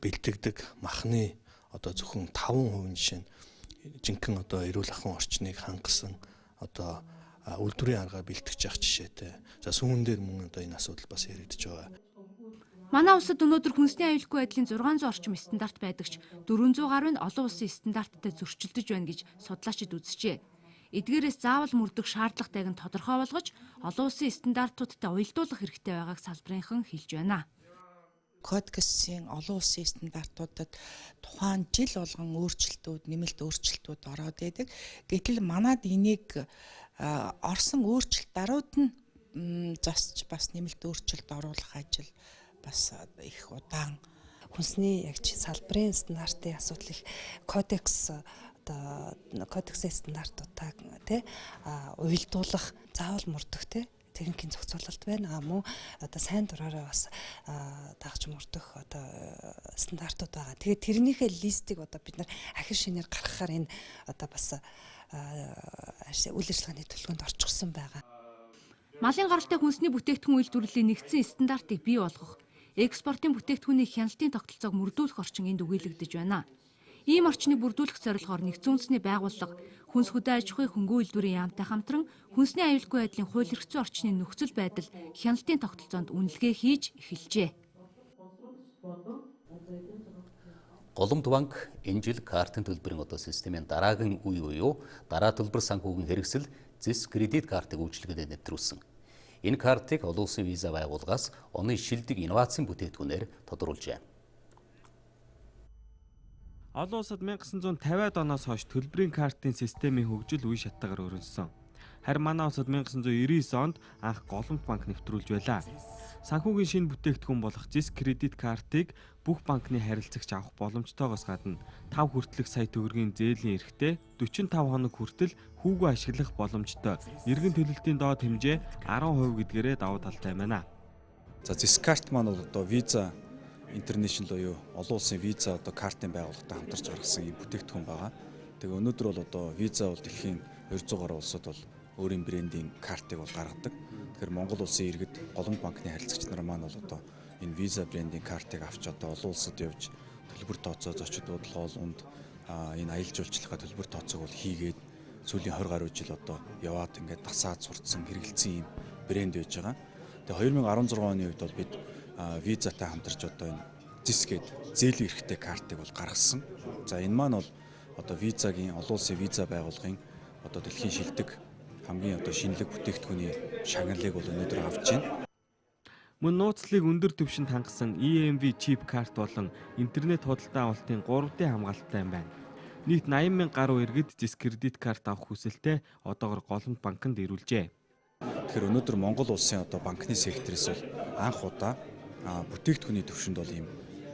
S12: бэлтгэдэг махны зөвхөн 5% жишээ нь жинхэнэ эрүүл ахуйн орчныг хангасан үйлдвэрийн аргаар бэлтгэж явах жишээтэй. За сүүн дээр мөн энэ асуудал бас яригдж байгаа.
S5: Манай улсад өнөөдөр хүнсний аюулгүй байдлын 600 орчим стандарт байдаг ч 400 гаруй нь олон улсын стандарттай зөрчилдөж байна гэж судлаачид үзжээ. Эдгээрээс заавал мөрдөх шаардлагатайг нь тодорхой болгож олон улсын стандартуудтай уялдуулах хэрэгтэй байгааг салбарынхан хэлж байна.
S7: Кодексын олон улсын стандартуудад тухайн жил болгон нэмэлт өөрчлөлтүүд ороод байдаг. Гэтэл манад энийг орсон өөрчлөлт даруйд нь засч бас нэмэлт өөрчлөлт оруулах ажил бас их удаан.
S13: Хүнсний салбарын стандартын асуудал их кодексын стандартуудаа уялдуулах заавал мөрдөх техникийн зохицуулалт байна. Мөн сайн дураараа бас дагж мөрдөх стандартууд байгаа. Тэгээд тэрнийхээ листийг бид нар ахин шинээр гаргахаар энэ бас үйл ажиллагааны төлөвлөгөөнд орчихсон байгаа.
S5: Малын гаралтай хүнсний бүтээгдэхүүн үйлдвэрлэлийн нэгдсэн стандартыг бий болгох, экспортын бүтээгдэхүүний хяналтын тогтолцоог мөрдүүлэх орчин энд өгүүлэгдэж байна. Ийм орчныг бүрдүүлэх зорилгоор нэгдсэн үндэсний байгууллага хүнс хөдөө аж ахуйн хөнгөө үйлдвэрийн яамтай хамтран хүнсний аюулгүй байдлын хууль эрхцэн орчны нөхцөл байдал хяналтын тогтолцоонд үнэлгээ хийж эхэлжээ.
S1: Голомт банк энэ жил картын төлбөрийн системийн дараагийн дараа төлбөр санхүүгийн хэрэгсэл ZIS кредит картыг үйлчилгээнд нэвтрүүлсэн. Энэ картыг олон улсын виза байгууллагаас оны шилдэг инновацийн бүтээгдэхүүнээр тодруулжээ.
S14: Олон улсад 1950-ад оноос хойш төлбөрийн картын системийн хөгжил үе шатаагаар өрнөсөн. Харин манай улсад 1999 онд анх Голомт банк нэвтрүүлж байлаа. Санхүүгийн шинэ бүтээгдэхүүн болох ZIS кредит картыг бүх банкны харилцагч авах боломжтойгоос гадна 5 хүртэлх сая төгрөгийн зээлийн эрхтэй 45 хоног хүртэл хүүгээ ашиглах боломжтой. Иргэн төлөлтийн доод хэмжээ 10% гэдгээрээ давуу талтай байна.
S15: За ZIS карт маань бол виза International буюу олон улсын виза картын байгууллагатай хамтарч гаргасан юм бүтээгдэхүүн байгаа. Тэгээ өнөөдөр бол виза дэлхийн 200 гаруй улсад өөрийн брендийн картыг гаргадаг. Тэгэхээр Монгол улсын иргэд Голомт банкны харилцагч нар маань энэ виза брендийн картыг авч олон улсад явж төлбөр тооцоо зочид бодлогоонд энэ аялал жуулчлалын төлбөр тооцоог хийгээд сүүлийн 20 гаруй жил яваад ингээд дасаад сурцсан хэрэгэлсэн юм брэнд байж байгаа. Тэгээ 2016 оны үед бид визатай хамтарч энэ ZIS гээд зээлийн эрхтэй картыг гаргасан. За энэ маань визагийн олон улсын виза байгууллагын дэлхийн шилдэг хамгийн шинэлэг бүтээгдэхүүний шагналыг өнөөдөр авч байна.
S14: Мөн нууцлалыг өндөр түвшинд хангасан EMV чип карт болон интернет худалдаа авалтын 3D хамгаалалттай байна. Нийт 80,000 гаруй иргэд ZIS кредит карт авах хүсэлтэй одоогоор Голомт банкнд ирүүлжээ.
S15: Тэгэхээр өнөөдөр Монгол улсын банкны секторээс анх удаа бүтээгдэхүүний төвшөнд ийм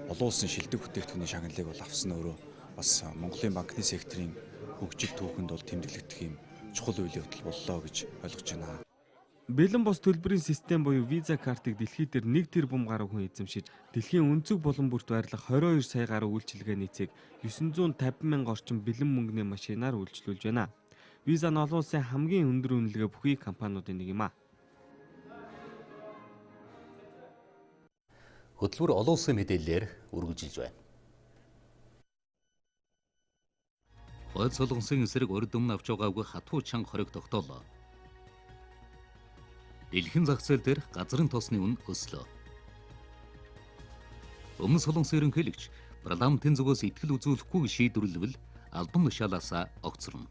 S15: олон улсын шилдэг бүтээгдэхүүний шагналыг авсан өөрөө бас Монголын банкны секторын хөгжил түүхэнд тэмдэглэгдэх юм чухал үйл явдал боллоо гэж ойлгож байна.
S14: Бэлэн бус төлбөрийн систем буюу виза картыг дэлхийд 1 тэрбум гаруй хүн эзэмшиж, дэлхийн өнцөг булан бүрт байрлах 22 сая гаруй үйлчилгээний цэг 950,000 орчим бэлэн мөнгөний машинаар үйлчлүүлж байна. Виза нь олон улсын хамгийн өндөр үнэлгээ бүхий компаниудын нэг юм а.
S1: Хөтөлбөр олон улсын мэдээллээр үргэлжилж байна. Хойд Солонгосын эсрэг урд өмнө авч байгаагүй хатуу чанга хориг тогтоолоо. Дэлхийн зах зээл дээр газрын тоосны үн өслөө. Өмнө Солонгосын ерөнхийлөгч парламентын зүгээс итгэл үзүүлэхгүйг шийдвэрлэвэл албан тушаалаасаа огцорно.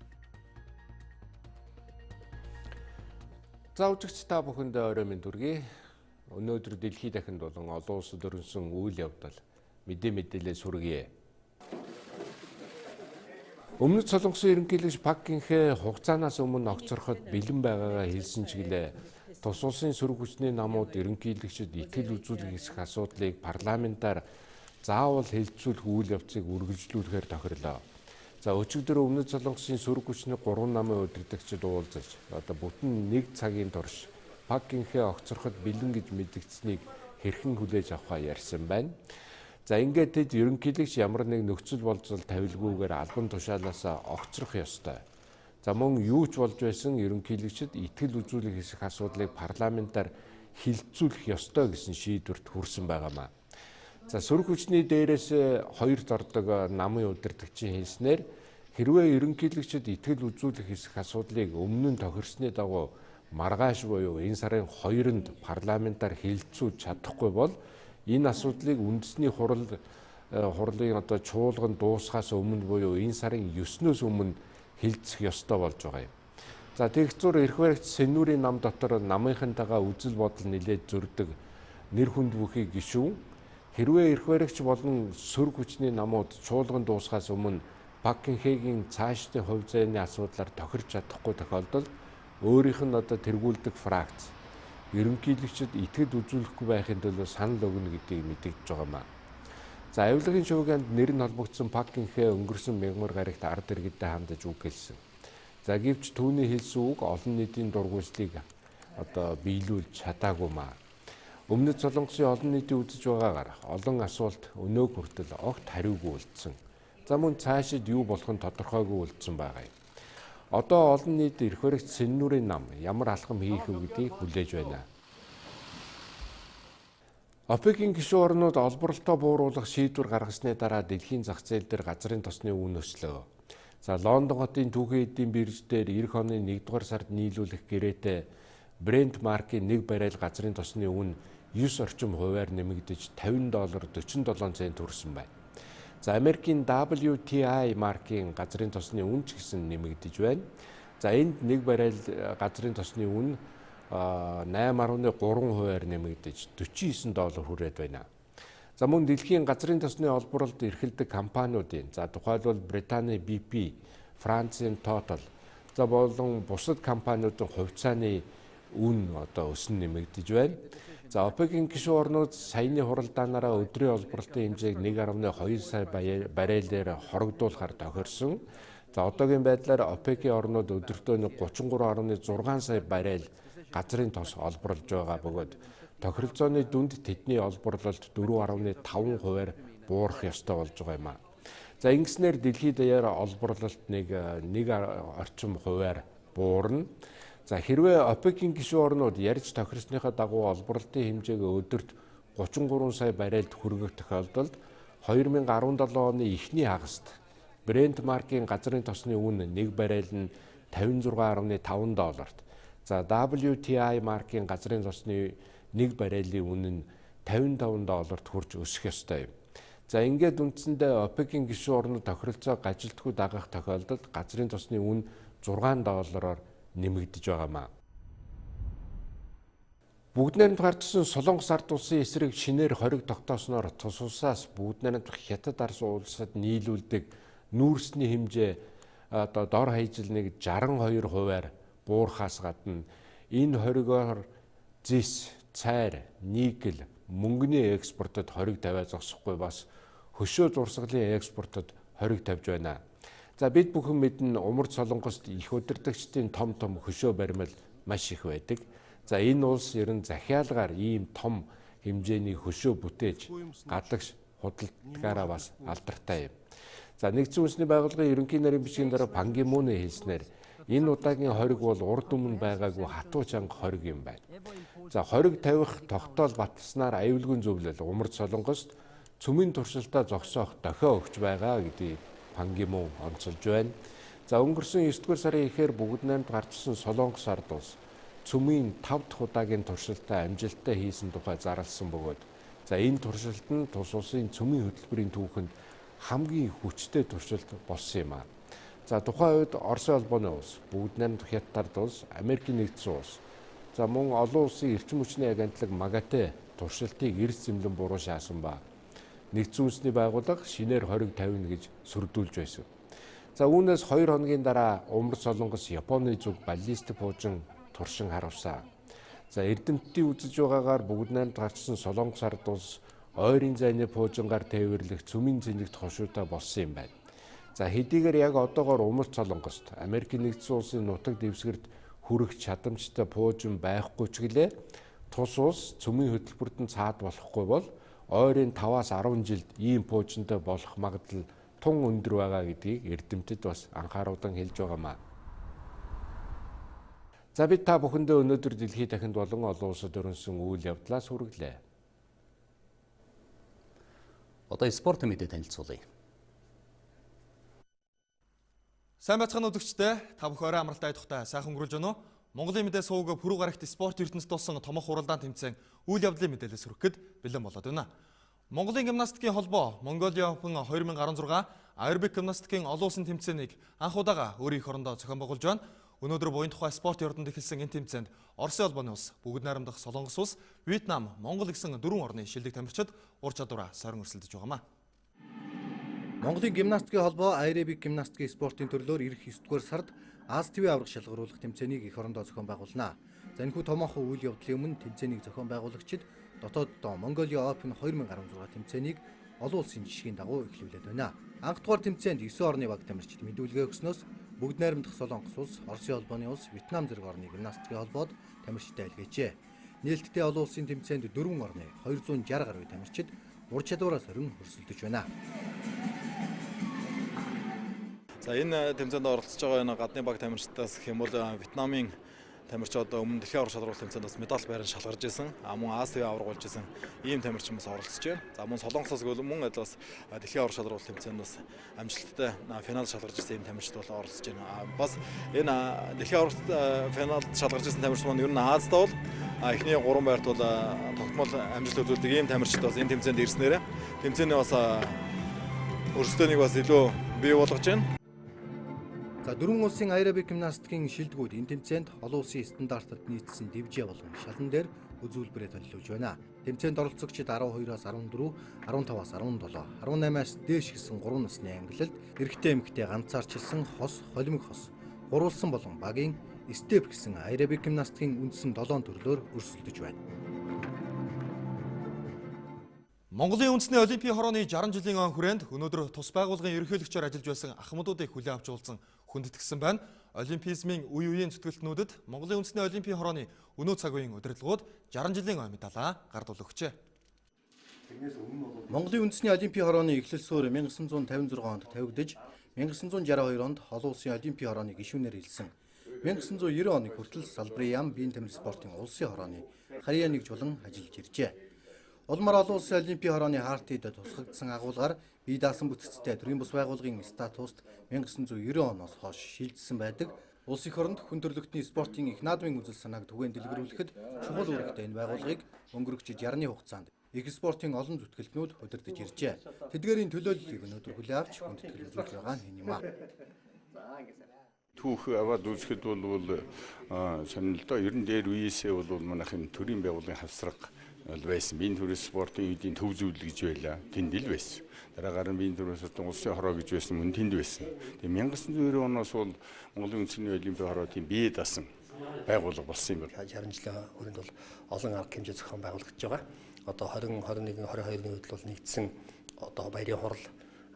S4: За үзэгч та бүхэндээ орой минь төргий. Өнөөдөр дэлхийд дахинд болон олон улсад өрнсөн үйл явдал мэдээлэлээ сүргэе. Өмнөд Солонгосын ерөнхийлөгч Пак Гин-хэ хугацаанаас өмнө огцороход бэлэн байгаагаа хэлсэн чиглэлээ тус улсын сөрөг хүчний намууд ерөнхийлөгчид итгэл үзүүлэх эсэх асуудлыг парламентаар заавал хэлэлцүүлэх үйл явцыг үргэлжлүүлэхээр тохирлоо. За өчигдөр Өмнөд Солонгосын сөрөг хүчний 3 намын удирдагчид уулзаж бүтэн 1 цагийн турш Пак Гин-хэ огцороход бэлэн гэж мэдэгдсэнийг хэрхэн хүлээж авахаа ярьсан байна. За ингээд тэд ерөнхийлөгч ямар нэг нөхцөл болзол тавилгүйгээр албан тушаалаасаа огцрох ёстой. За мөн юу ч болж байсан ерөнхийлөгчид итгэл үзүүлэх хэсэг асуудлыг парламентаар хилцүүлэх ёстой гэсэн шийдвэрт хүрсэн байгаамаа. За сөрөг хүчний дээрээс 2 зордог намын удирдагчийн хэлснээр хэрвээ ерөнхийлөгчид итгэл үзүүлэх хэсэг асуудлыг өмнө нь тохирсны дагуу маргааш буюу энэ сарын 2-нд парламентаар хилцүүлж чадахгүй бол энэ асуудлыг үндэсний хурлын чуулган дуусахаас өмнө буюу энэ сарын 9-өөс өмнө хилцэх ёстой болж байгаа юм. За тэгцүүр эрх баригч Сэнүүрийн нам дотор намынхантайгаа үзэл бодол нэлээд зөрдөг нэр хүнд бүхий гишүүн хэрвээ эрх баригч болон сөрөг хүчний намууд чуулган дуусахаас өмнө Пак Гин-хэгийн цаашдын хувь заяаны асуудлаар тохирч чадахгүй тохиолдолд өөрийнх нь тэргүүлдэг фракц ерөнхийлөгчид итгэл үзүүлэхгүй байхын төлөө санал өгнө гэдгийг мэдэгдэж байгаамаа. За авилгын шуугианд нэр нь холбогдсон Пак Гин-хэ өнгөрсөн мягмар гарагт ард иргэдэд хандаж үг хэлсэн. За гэвч түүний хэлсэн үг олон нийтийн дургуйслыг биелүүлж чадаагүймаа. Өмнөд Солонгосын олон нийтийн үзэж байгаагаар олон асуулт өнөөг хүртэл огт хариугүй үлдсэн. За мөн цаашид юу болох нь тодорхойгүй үлдсэн байгаа юм. Одоо олон нийт эрх баригч Сэнүүрийн нам ямар алхам хийх вэ гэдгийг хүлээж байна. ОПЕК-ийн гишүүн орнууд олборлолтоо бууруулах шийдвэр гаргасны дараа дэлхийн зах зээл дээр газрын тосны үн өслөө. За Лондон хотын түүхэн эдийн бирж дээр эх оны 1-р сард нийлүүлэх гэрээтэй Brent маркийн 1 баррел газрын тосны үн 9 орчим хувиар нэмэгдэж $50.47 хүрсэн байна. За Америкийн WTI маркийн газрын тосны үн ч гэсэн нэмэгдэж байна. За энд 1 баррел газрын тосны үн 8.3 хувиар нэмэгдэж $49 хүрээд байна. За мөн дэлхийн газрын тосны олборлолд эрхэлдэг компаниудын тухайлбал Британий BP, Францын Total, за болон бусад компаниудын хувьцааны үн өсөн нэмэгдэж байна. За ОПЕК-ийн гишүүн орнууд саяны хуралдаанаараа өдрийн олборлолтын хэмжээг 1.2 сая баррелээр хорогдуулахар тохирсон. За одоогийн байдлаар ОПЕК-ийн орнууд өдөртөө 33.6 сая баррел газрын тос олборлож байгаа бөгөөд тохиролцооны дүнд тэдний олборлолт 4.5 хувиар буурах ёстой болж байгаа юм а. За ингэснээр дэлхийд даяар олборлолт 1 орчим хувиар буурна. За хэрвээ ОПЕК-ийн гишүүн орнууд ярьж тохирсныхаа дагуу олборлолтын хэмжээг өдөрт 33 сая баррелд хүргэх тохиолдолд 2017 оны эхний хагаст Brent маркийн газрын тосны үн 1 баррел нь $56.5, за WTI маркийн газрын тосны 1 баррелийн үн нь $55 хүрч өсөх ёстой юм. За ингээд үндсэндээ ОПЕК-ийн гишүүн орнууд тохиролцоог ажилтгүй дагах тохиолдолд газрын тосны үн $6-оор нэмэгдэж байгаамаа. Бүгд найрамд гарчсан Солонгос ард улсын эсрэг шинээр хориг тогтоосноор тус улсаас бүгд найрамд Хятад ард улсад нийлүүлдэг нүүрсний хэмжээ дор хаяжил 62 хувиар буурахаас гадна энэ хоригоор зис, цайр, никель, мөнгөний экспортод хориг тавиа зогсохгүй бас хөшөө зурсгалын экспортод хориг тавьж байна. За бид бүхэн мэднэ Умард Солонгост их удирдагчдын том хөшөө баримл маш их байдаг. За энэ улс ерөн захиалгаар ийм том хэмжээний хөшөө бүтээж гадагш худалдагаараа бас алдартай юм. За нэгдсэн үндэсний байгууллагын ерөнхий нарийн бичгийн дараа Пан Ги Муны хэлснээр энэ удаагийн хориг бол урд өмнө байгаагүй хатуу чанга хориг юм байна. За хориг тавих тогтоол баталснаар аюулгүй зөвлөл Умард Солонгост цөмийн туршилтаа зогсоох дохио өгч байгаа гэдгийг Пан Ги Мун онцолж байна. За өнгөрсөн 9-р сарын эхээр бүгд найрамд гарчсан Солонгос ард улс цөмийн 5 дахь удаагийн туршилтаа амжилттай хийсэн тухай зарласан бөгөөд за энэ туршилт нь тус улсын цөмийн хөтөлбөрийн түүхэнд хамгийн хүчтэй туршилт болсон юм а. За тухайн үед Оросын холбооны улс, бүгд найрамд Хятад улс, Америкийн нэгдсэн улс, за мөн олон улсын эрчим хүчний агентлаг МАГАТЭ туршилтыг эрс зэмлэн буруу шаасан ба нэгдсэн үндэсний байгууллага шинээр хориг тавина гэж сүрдүүлж байсан. За үүнээс 2 хоногийн дараа Умар Солонгос Японы зүг баллистик буужин туршин харуулсан. За эрдэмтдийн үзэж байгаагаар бүгд найрамд гарчсан Солонгос ард улс ойрын зайны буужингаар тээвэрлэх цөмийн зэнэгт хошуутай болсон юм байна. За хэдийгээр яг одоогоор Умар Солонгост Америк нэгдсэн улсын нутаг дэвсгэрт хүрэх чадамжтай буужин байхгүй ч гэлээ тус улс цөмийн хөтөлбөрт нь цаад болохгүй бол ойрын 5-аас 10 жилд ийм буужинтай болох магадлал тун өндөр байгаа гэдгийг эрдэмтэд бас анхааруулan хэлж байгаамаа. За бид та бүхэндээ өнөөдөр дэлхийд дахинд болон олон улсад өрнөсөн үйл явдлаас хүргэлээ.
S1: Одоо спорт мэдээ танилцуулъя.
S11: Сайн бацхан үзэгчдээ та бүхэн орой амралтай тухтай сайхан өнгөрүүлж байна уу? Монголын мэдээ сувг пүрэв гарагт спорт ертөнцид болсон томох хуралдаан тэмцээн үйл явдлын мэдээлэл сүрэх гээд бэлэн болоод байна. Монголын гимнастикийн холбоо Mongolia Open 2016 аэробик гимнастикийн олон улсын тэмцээнийг анх удаага өөрийн эх орондоо зохион байгуулж байна. Өнөөдөр буян тухай спорт ордонд эхэлсэн энэ тэмцээнд Оросын холбооны улс, бүгд найрамдах Солонгос улс, Вьетнам, Монгол гэсэн 4 орны шилдэг тамирчид ур чадвараа сорин өрсөлдөж байгаамаа.
S16: Монголын гимнастикийн холбоо аэробик гимнастикийн спортын төрлөөр ирэх 9-р сард Аз ТV аврах шалгаруулах тэмцээнийг эх орондоо зохион байгуулна. За энэхүү томоохон үйл явдлын өмнө тэмцээнийг зохион байгуулагчид дотооддоо Mongolia Open 2016 тэмцээнийг олон улсын жишгийн дагуу эхлүүлээд байна. Анх дугаар тэмцээнд 9 орны баг тамирчид мэдүүлгээ өгснөөс бүгд найрамдах Солонгос улс, Оросын холбооны улс, Вьетнам зэрэг орны гимнастикийн холбоод тамирчидаа илгээжээ. Нээлттэй олон улсын тэмцээнд 4 орны 260 гаруй тамирчид ур чадвараа сорин өрсөлдөж байна.
S15: За энэ тэмцээнд оролцож байгаа энэ гадны баг тамирчдаас гэх юм бол Вьетнамын тамирч одоо өмнө дэлхийн аврах шалгаруулах тэмцээнд бас медаль байранд шалгарч ирсэн. Мөн Аз ТV аврагуулж ирсэн ийм тамирчин бас оролцож байна. За мөн Солонгосоос мөн бас дэлхийн аврах шалгаруулах тэмцээнд бас амжилттай финалд шалгарч ирсэн ийм тамирчид бол оролцож байна. Бас энэ дэлхийн аврах финалд шалгарч ирсэн тамирч маань ер нь Азад бол эхний 3 байрт бол тогтмол амжилт үзүүлдэг ийм тамирчид бас энэ тэмцээнд ирснээр тэмцээний бас өрсөлдөөнийг бас илүү бий болгож байна. За 4 улсын аэробик гимнастикийн шилдэгүүд энэ тэмцээнд олон улсын стандартад нийцсэн дивжээ болон шалан дээр үзүүлбэрээ төлөвлөж байна. Тэмцээнд оролцогчид 12-аас 14, 15-аас 17, 18-аас дээш гэсэн 3 насны ангилалд эрэгтэй эмэгтэй ганцаарчилсан хос, холимог хос, гурвалсан болон багийн степ гэсэн аэробик гимнастикийн үндсэн 7 төрлөөр өрсөлдөж байна.
S11: Монголын үндэсний олимпийн хорооны 60 жилийн хүрээнд өнөөдөр тус байгууллагын ерөнхийлөгчөөр ажиллаж байсан ахмадуудыг хүлээн авч уулзсан хүндэтгсэн байна. Олимпизмын үе үеийн зүтгэлтнүүдэд Монголын үндэсний олимпийн хорооны өнөө цаг үеийн удирдлагууд 60 жилийн медалаа гардуул өгчээ.
S16: Монголын үндэсний олимпийн хорооны эхлэлсөөр 1956 онд тавигдж, 1962 онд олон улсын олимпийн хорооны гишүүнээр хэлсэн. 1990 оны хүртэл салбарын яам биеийн тамир спортын улсын хорооны харьяаныг жуулан ажиллаж иржээ. Улмаар олон улсын олимпийн хорооны хаартид тусгагдсан агуулгаар бие даасан бүтцтэй төрийн бус байгууллагын статуст 1990 оноос хойш шилжсэн байдаг. Улс их оронд хүн төрөлхтний спортын их наадмын үзэл санааг түгээн дэлгэрүүлэхэд чухал үүрэгтэй энэ байгууллагыг өнгөрөх 60-ны хугацаанд их спортын олон зүтгэлтнүүд удирдах иржээ. Тэдгээрийн төлөөллийг өнөөдөр хүлээн авч хүндэтгэл үзүүлж байгаа нь энэ юм аа.
S17: Түүх аваад үзэхэд бол сонир л доо ер нь дээр үеэсээ бол манайхын төрийн байгууллагын хавсраг байсан. Биеийн төрийн спортын үеийн төв зүйл гэж байлаа. Тэнд л байсан. Дараагаар нь биеийн төрийн спортын улсын хороо гэж байсан мөн тэнд байсан. Тэгээ 1990 оноос бол Монголын үндэсний олимпийн хорооны бие даасан байгууллага болсон юм байна.
S18: 60 жилийн хүрээнд бол олон арга хэмжээ зохион байгуулагдаж байгаа. Одоо 20, 21, 22-ны үед бол нэгдсэн одоо баярын хурал,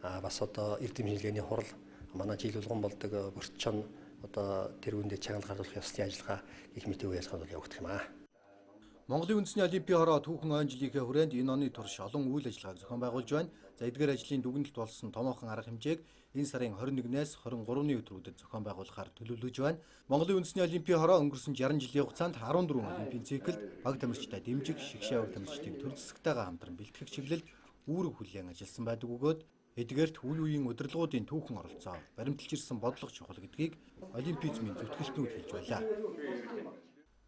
S18: бас одоо эрдэм шинжилгээний хурал, манай жил болгон болдог бүрчон одоо тэргүүндээ чанал гаргуулах ёсны ажиллагаа их мэт үе ялгаанд бол явагдах юм аа.
S16: Монголын үндэсний олимпийн хороо түүхэн он жилийнхээ хүрээнд энэ оны турш олон үйл ажиллагааг зохион байгуулж байна. За эдгээр ажлын дүгнэлт болсон томоохон арга хэмжээг энэ сарын 21-ээс 23-ны өдрүүдэд зохион байгуулахаар төлөвлөж байна. Монголын үндэсний олимпийн хороо өнгөрсөн 60 жилийн хугацаанд 14 олимпийн циклд баг тамирчтай дэмжиг, шигшээ баг тамирчдыг төр засагтайгаа хамтран бэлтгэх чиглэлд үүрэг хүлээн ажилласан байдаг бөгөөд эдгээрт үе үеийн удирдлагуудын түүхэн оролцоо, баримталж ирсэн бодлого чухал гэдгийг олимпизмын зүтгэлтнүүд хэлж байлаа.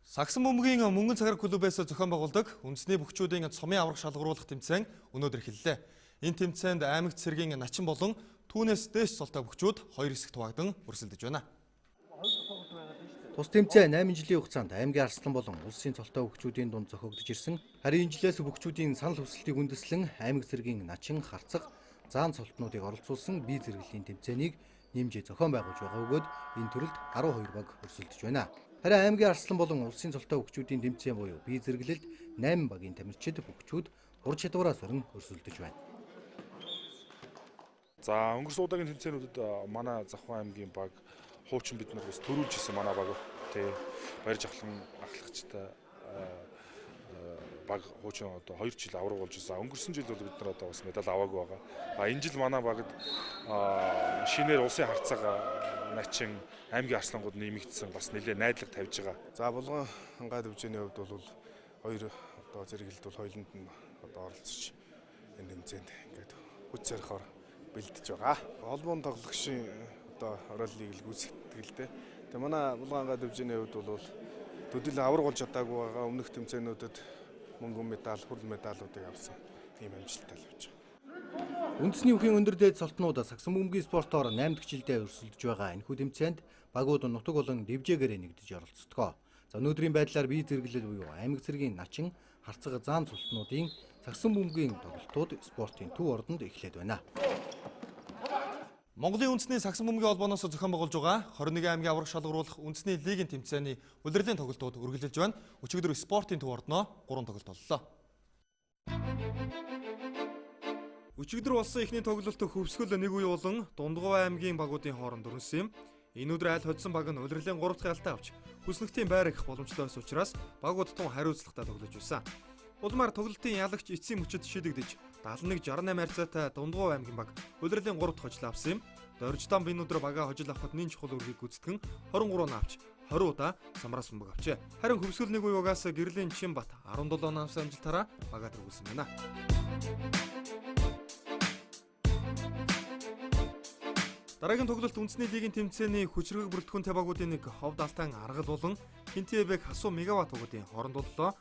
S11: Сагсан бөмбөгийн мөнгөн цагаар клубээс зохион байгуулдаг үндэсний бөхчүүдийн цомын аврах шалгаруулах тэмцээн өнөөдөр эхэллээ. Энэ тэмцээнд аймагт цэргийн начин болон түүнээс дээш цолтой бөхчүүд 2 хэсэгт хуваагдсан өрсөлдөж байна.
S16: Тус тэмцээн 8 жилийн хугацаанд аймгийн Арслан болон улсын цолтой бөхчүүдийн дунд зохиогдож ирсэн. Харин энэ жилээс бөхчүүдийн санал хүсэлтийг үндэслэн аймаг цэргийн начин, харцаг, заан цолтнуудыг оролцуулсан бие зэрэглэлийн тэмцээнийг нэмж зохион байгуулж байгаа бөгөөд энэ төрөлд 12 баг өрсөлдөж байна. Харин аймгийн Арслан болон улсын цолтой хөгчүүдийн тэмцээн буюу бие зэрэглэлд 8 багийн тамирчид хөгчүүд ур чадвараас өрн өрсөлдөж байна.
S2: За өнгөрсөн удаагийн тэмцээнүүдэд манай Завхан аймгийн баг хуучин бид нар бас төрүүлж ирсэн манай баг тий Баяр Жавхлан ахлагчтай баг хуучин одоо 2 жил авраг болж ирсэн. Өнгөрсөн жил бол бид нар одоо бас медаль аваагүй байгаа. Энэ жил манай багд шинээр улсын харцаага начин аймгийн арслангууд нэмэгдсэн бас нэлээд найдлага тавьж байгаа. За булган хангаад хөвжөөний хувьд бол хоёр одоо зэрэгэлд бол хоёуланд нь одоо оролцож энэ тэмцээнд ингээд хүч зархаар бэлдэж байгаа. Холбоон тоглогчийн одоо оролцоог л гүйцэтгэлтэй. Тэгээ манай булган хангаад хөвжөөний хувьд бол төдийлөн авраг болж чадаагүй байгаа. Өмнөх тэмцээнүүдэд мөнгө медаль, хүрэл медалуудыг авсан ийм амжилттай л явж байгаа.
S16: Үндэсний үхийн өндөр дээд цолтнууд сагсан бөмбөгийн спортоор 8 дахь жилдээ өрсөлдөж байгаа. Энэхүү тэмцээнд багууд нутаг болон дэвжээгээрээ нэгдэж оролцдог. За өнөөдрийн байдлаар бие зэрэглэл буюу аймаг цэргийн начин харцаг заан цолтнуудын сагсан бөмбөгийн тоглолтууд спортын төв ордонд эхлээд байна.
S11: Монголын үндэсний сагсан бөмбөгийн холбооноос зохион байгуулж байгаа 21 аймгийн авраг шалгаруулах үндэсний лигийн тэмцээний улирлын тоглолтууд үргэлжилж байна. Өчигдөр спортын төв ордноо 3 тоглолт боллоо. Өчигдөр болсон эхний тоглолт хөвсгөл нэг үе болон Дундгов аймгийн багуудын хооронд өрнөсөн юм. Энэ өдөр аль hodсон баг нь улирлын 3 дахь ялтаа авч хүснэгтийн байр их боломжтой байсан учраас багууд тун хариуцлагатай тоглож байсан. Улмаар тоглолтын ялагч эцсийн мөчөд шидэгдэж 71-68 харьцаатай Дундгов аймгийн баг улирлын 3 дахь хожил авсан юм. Доржтан энэ өдөр багаа хожил авахд нэн чухал үргийг гүйцэтгэн 23 авч 20 удаа самраас бөмбөг авчээ. Харин хөвсгөл нэг үе угаас гэрлийн Чинбат 17 авсан амжилтаараа багаа төрүүлсэн байна. Дараагийн тоглолт үндэсний лигийн тэмцээний хүчрэг бүрэлдэхүүнтэй багуудын нэг Ховд Алтан Аргал болон Хинтээбэг Хасуу Мегават багуудын хооронд боллоо.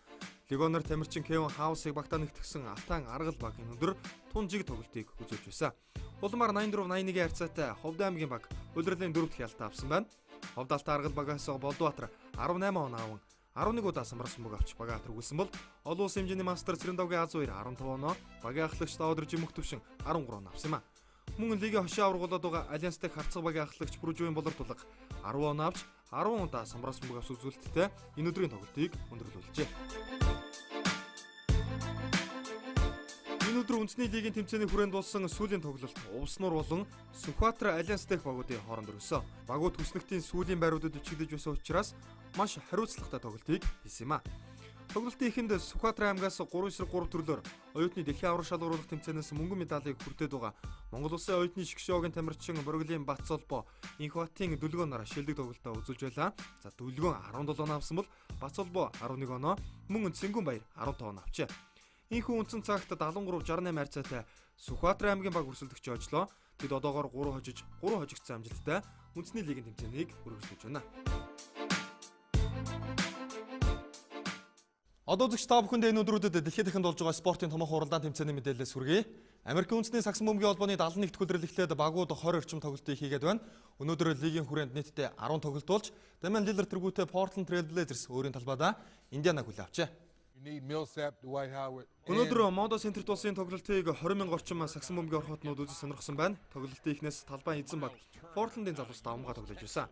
S11: Легонер тамирчин Кевин Хаусыг багтаа нэгтгэсэн Алтан Аргал баг энэ өдөр тун жиг тоглолтыг үзүүлж байсан. Улмаар 84-81 харьцаатай Ховд аймгийн баг улирлын 4 дахь ялтаа авсан байна. Ховд Алтан Аргал багаас Болдбаатар 18 он аван 11 удаа самраас бөмбөг авч багаа төрүүлсэн бол олон улсын хэмжээний мастер Цэрэндовгийн Аз 2 15 оноо багийн ахлагч Даудэр Жимөх төвшин 13 он авсан юм а. Мөн лигийн хошоо аврагуулаад байгаа Альянстай харцаг багийн ахлагч Бүржүүн Болортулга 10 он авч 10 удаа самраас бөмбөг авс үзүүлэлттэй энэ өдрийн тоглолтыг өндөрлүүлжээ. Энэ өдөр үндэсний лигийн тэмцээний хүрээнд болсон сүүлийн тоглолт Увснуур болон Сүхбаатар Альянстай багуудын хооронд өргөсөн. Багууд хүснэгтийн сүүлийн байруудад чигдэж байсан учраас маш хариуцлагатай тоглолтыг хийсэн юм а. Тоглолтын эхэнд Сүхбаатар аймгаас 3-3 төрлөөр оюутны дэлхийн авраг шалгаруулах тэмцээнээс мөнгөн медалийг хүртээд байгаа. Монгол улсын оюутны шгшөөгийн тамирчин Бөргөлийн Бацолбо Инхбатын дүлгөөнөөр шилдэг тоглолтоо үзүүлж байлаа. За дүлгөөн 17 он авсан бол Бацолбо 11 оноо, мөн Цэнгүн Баяр 15 он авчээ. Инхүү үндсэн цагт 73-68 харьцаатай Сүхбаатар аймгийн баг өрсөлдөгч очлоо. Тэд одоогоор 3 хожигдсан амжилттай үндэсний лигийн тэмцээнийг үргэлжлүүлж байна. Одоо зөвч та бүхэнд энэ өдрүүдэд дэлхийд дахинд болж байгаа спортын томоохон хуралдаан тэмцээний мэдээлэлээс хүргэе. Америкийн үндэсний сагсан бөмбөгийн холбооны 71-р өдрөл эхлээд багууд 20 орчим тоглолтыг хийгээд байна. Өнөөдөр лигийн хүрээнд нийтдээ 10 тоглолт болж, Damian Lillard тэргүүтээ Portland Trail Blazers өөрийн талбайдаа Индианаг хүлээн авчээ. Өнөөдөр Mondo Center улсын тоглолтыг 20,000 орчим сагсан бөмбөгийн орхотнууд үзэж сонирхсан байна. Тоглолтын эхнээс талбай эзэн баг Portland-ийн залуус давмгаа тоглож байсан.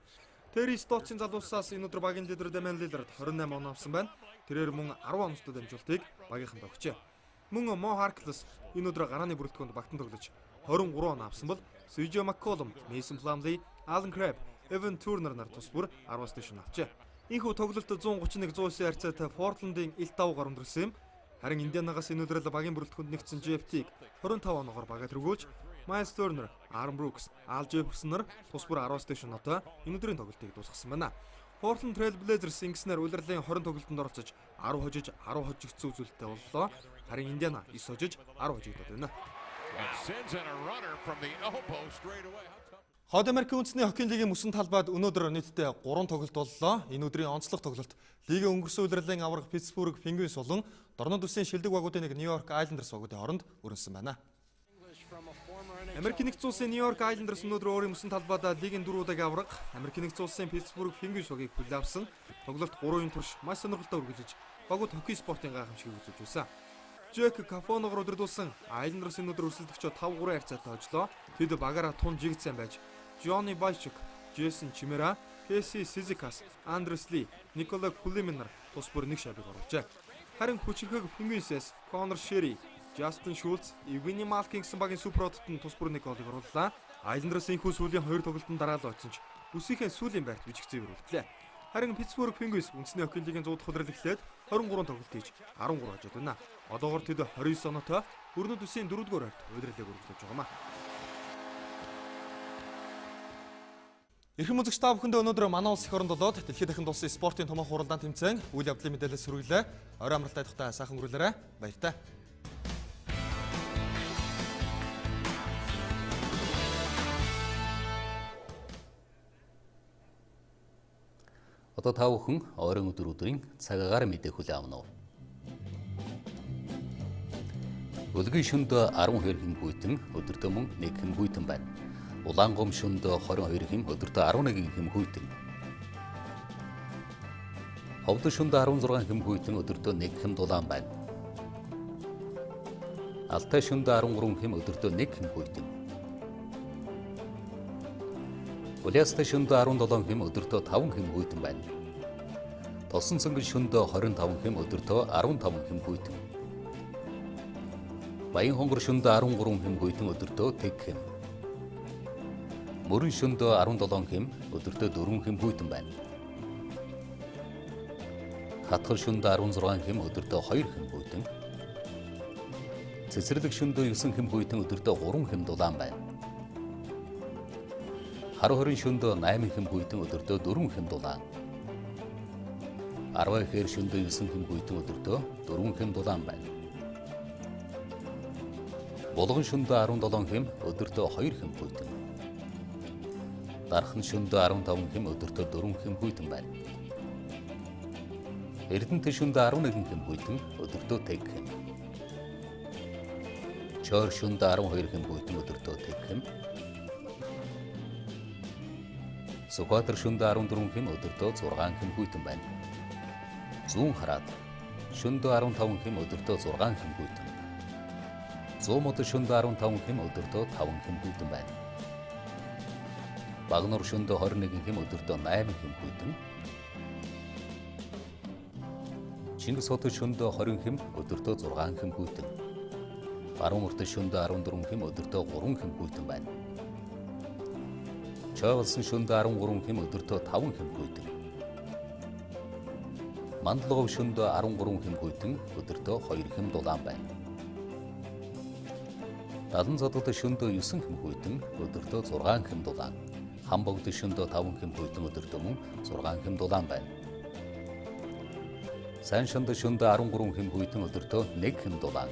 S11: Terry Stotts-ийн залуусаас энэ өдөр багийн лидер Damian Lillard 28 он авсан байна. Тэрээр мөн 10 онцтой дамжуултыг багийнханд өгчээ. Мөн Mo Harkless энэ өдөр гарааны бүрэлдэхүүнд багтан тоглож 23 он авсан бол CJ McCollum, Mason Plumlee, Alan Crabb, Evan Turner нар тус бүр 10-аас дээш авчээ. Инхүү тоглолт 131-109 харьцаатай Portland-ийн ил давуу гар өндрсөн юм. Харин Индианагаас энэ өдөр багийн бүрэлдэхүүнд нэгдсэн JFT-г 25 оноогоор багаа тэргүүлж Miles Turner, Aaron Brooks, Al Jefferson нар тус бүр 10-аас дээш оноотой энэ өдрийн тоглолтыг дуусгасан байна. Portland Trail Blazers ингэснээр улирлын 20 тоглолтод оролцож 10 хожиж 10 хожигдсон үзүүлэлттэй боллоо. Харин Индиана 9 хожиж 10 хожигдоод байна. Хойд Америкийн үндэсний хоккейн лигийн мөсөн талбайд өнөөдөр нийтдээ 3 тоглолт боллоо. Энэ өдрийн онцлог тоглолт лигийн өнгөрсөн улирлын авраг Pittsburgh Penguins болон Дорнод улсын шилдэг багуудын нэг New York Islanders багуудын хооронд өрнөсөн байна. Америкийн нэгдсэн улсын New York Islanders өнөөдөр өөрийн мөсөн талбайдаа лигийн 4 удаагийн авраг Америкийн нэгдсэн улсын Pittsburgh Penguins багийг хүлээн авсан. Тоглолт 3-ын турш маш сонирхолтой үргэлжлэж багууд хоккей спортын гайхамшигыг үзүүлж байсан. Джек Кафоногоор удирдуулсан Айлнерсын өдөр өрсөлдөгчөө 5-3 харьцаатай очлоо. Тэд багаараа тун жигдсэн байж Джонни Байчук, Джейсон Чимера, Кэси Сизикас, Андрес Ли, Никола Кулиминер тус бүр нэг шабыг оруулжээ. Харин хүчирхэг Пингвинсээс Конор Шери, Жастин Шулц, Евгений Малкин гэсэн багийн суперодод нь тус бүр нэг голыг орууллаа. Айлнерсын энэхүү сүүлийн 2 тоглолтод дараалал очсон ч үсийнхээ сүүлийн байрт бичигцээ өрүүлдлээ. Харин Питтсбург Пингвинс үндэсний хоккей лигийн 100 дахь удирал эхлээд 23 тоглолт хийж 13 хожоод байна. Одоогоор тэд 29 оноотой өрнөд үсийн 4-р байрт удиралыг өргөжлөж байгаамаа. Эрхэм үзэгч та бүхэндээ өнөөдөр манай улс эх оронд болоод дэлхийд дахин тулсан спортын томоохон хуралдаан тэмцээн үйл явдлын мэдээлэл сүргэлээ. Орой амралтай тухтай сайхан хүрээлээрэ. Баяртай.
S1: Одоо та бүхэн ойрын өдрийн цагаагаар мэдээ хүлээн авна уу? Өглөөгийн шөнд 12 хэм хүйтэн өдөртөө мөн 1 хэм хүйтэн байна. Улаангом шөнд 22 хэм өдөртөө 11 хэм хүйтэн. Ховд шөнд 16 хэм хүйтэн өдөртөө 1 хэм дулаан байна. Алтай шөнд 13 хэм өдөртөө 1 хэм хүйтэн. Улаастай шөнд 17 хэм өдөртөө 5 хэм хүйтэн байна. Тосон цэнгэл шөнд 25 хэм өдөртөө 15 хэм хүйтэн. Баян хонгор шөнд 13 хэм хүйтэн өдөртөө 1 хэм. Мөрөн шөнд 17 хэм өдөртөө 4 хэм хүйтэн байна. Хатгал шөнд 16 хэм өдөртөө 2 хэм хүйтэн. Цэцэрлэг шөнд 9 хэм хүйтэн өдөртөө 3 хэм дулаан байна. Хар хорин шөнд 8 хэм хүйтэн өдөртөө 4 хэм дулаан. Арвай хээр шөнд 9 хэм хүйтэн өдөртөө 4 хэм дулаан байна. Булган шөнд 17 хэм өдөртөө 2 хэм хүйтэн. Дархан шөнд 15 хэм өдөртөө 4 хэм хүйтэн байна. Эрдэнэт шөнд 11 хэм хүйтэн өдөртөө 1 хэм. Чоор шөнд 12 хэм хүйтэн өдөртөө 1 хэм. Сүхбаатар шөнд 14 хэм өдөртөө 6 хэм хүйтэн байна. Зүүн хараад шөнд 15 хэм өдөртөө 6 хэм хүйтэн. Зүүн мод шөнд 15 хэм өдөртөө 5 хэм хүйтэн байна. Багнуур шөнд 21 хэм өдөртөө 8 хэм хүйтэн. Чингис хот шөнд 20 хэм өдөртөө 6 хэм хүйтэн. Баруун урт шөнд 14 хэм өдөртөө 3 хэм хүйтэн байна. Чавалсан шөнд 13 хэм өдөртөө 5 хэм хүйтэн. Мандлогов шөнд 13 хэм хүйтэн өдөртөө 2 хэм дулаан байна. Далан цодод шөнд 9 хэм хүйтэн өдөртөө 6 хэм дулаан. Хамбогд шөнд 5 хэм хүйтэн өдөртөө мөн 6 хэм дулаан байна. Сайн шөнд 13 хэм хүйтэн өдөртөө 1 хэм дулаан.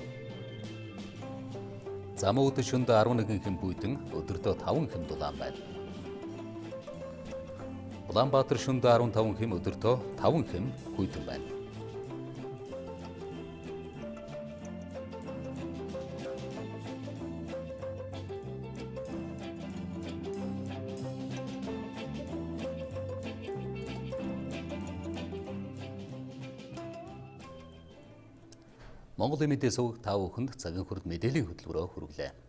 S1: Замууд шөнд 11 хэм хүйтэн өдөртөө 5 хэм дулаан байна. Улаанбаатар шөнд 15 хэм өдөртөө 5 хэм хүйтэн байна. Монголын мэдээ суваг та бүхэнд цагийн хүрд мэдээллийн хөтөлбөрөөр хүргэлээ.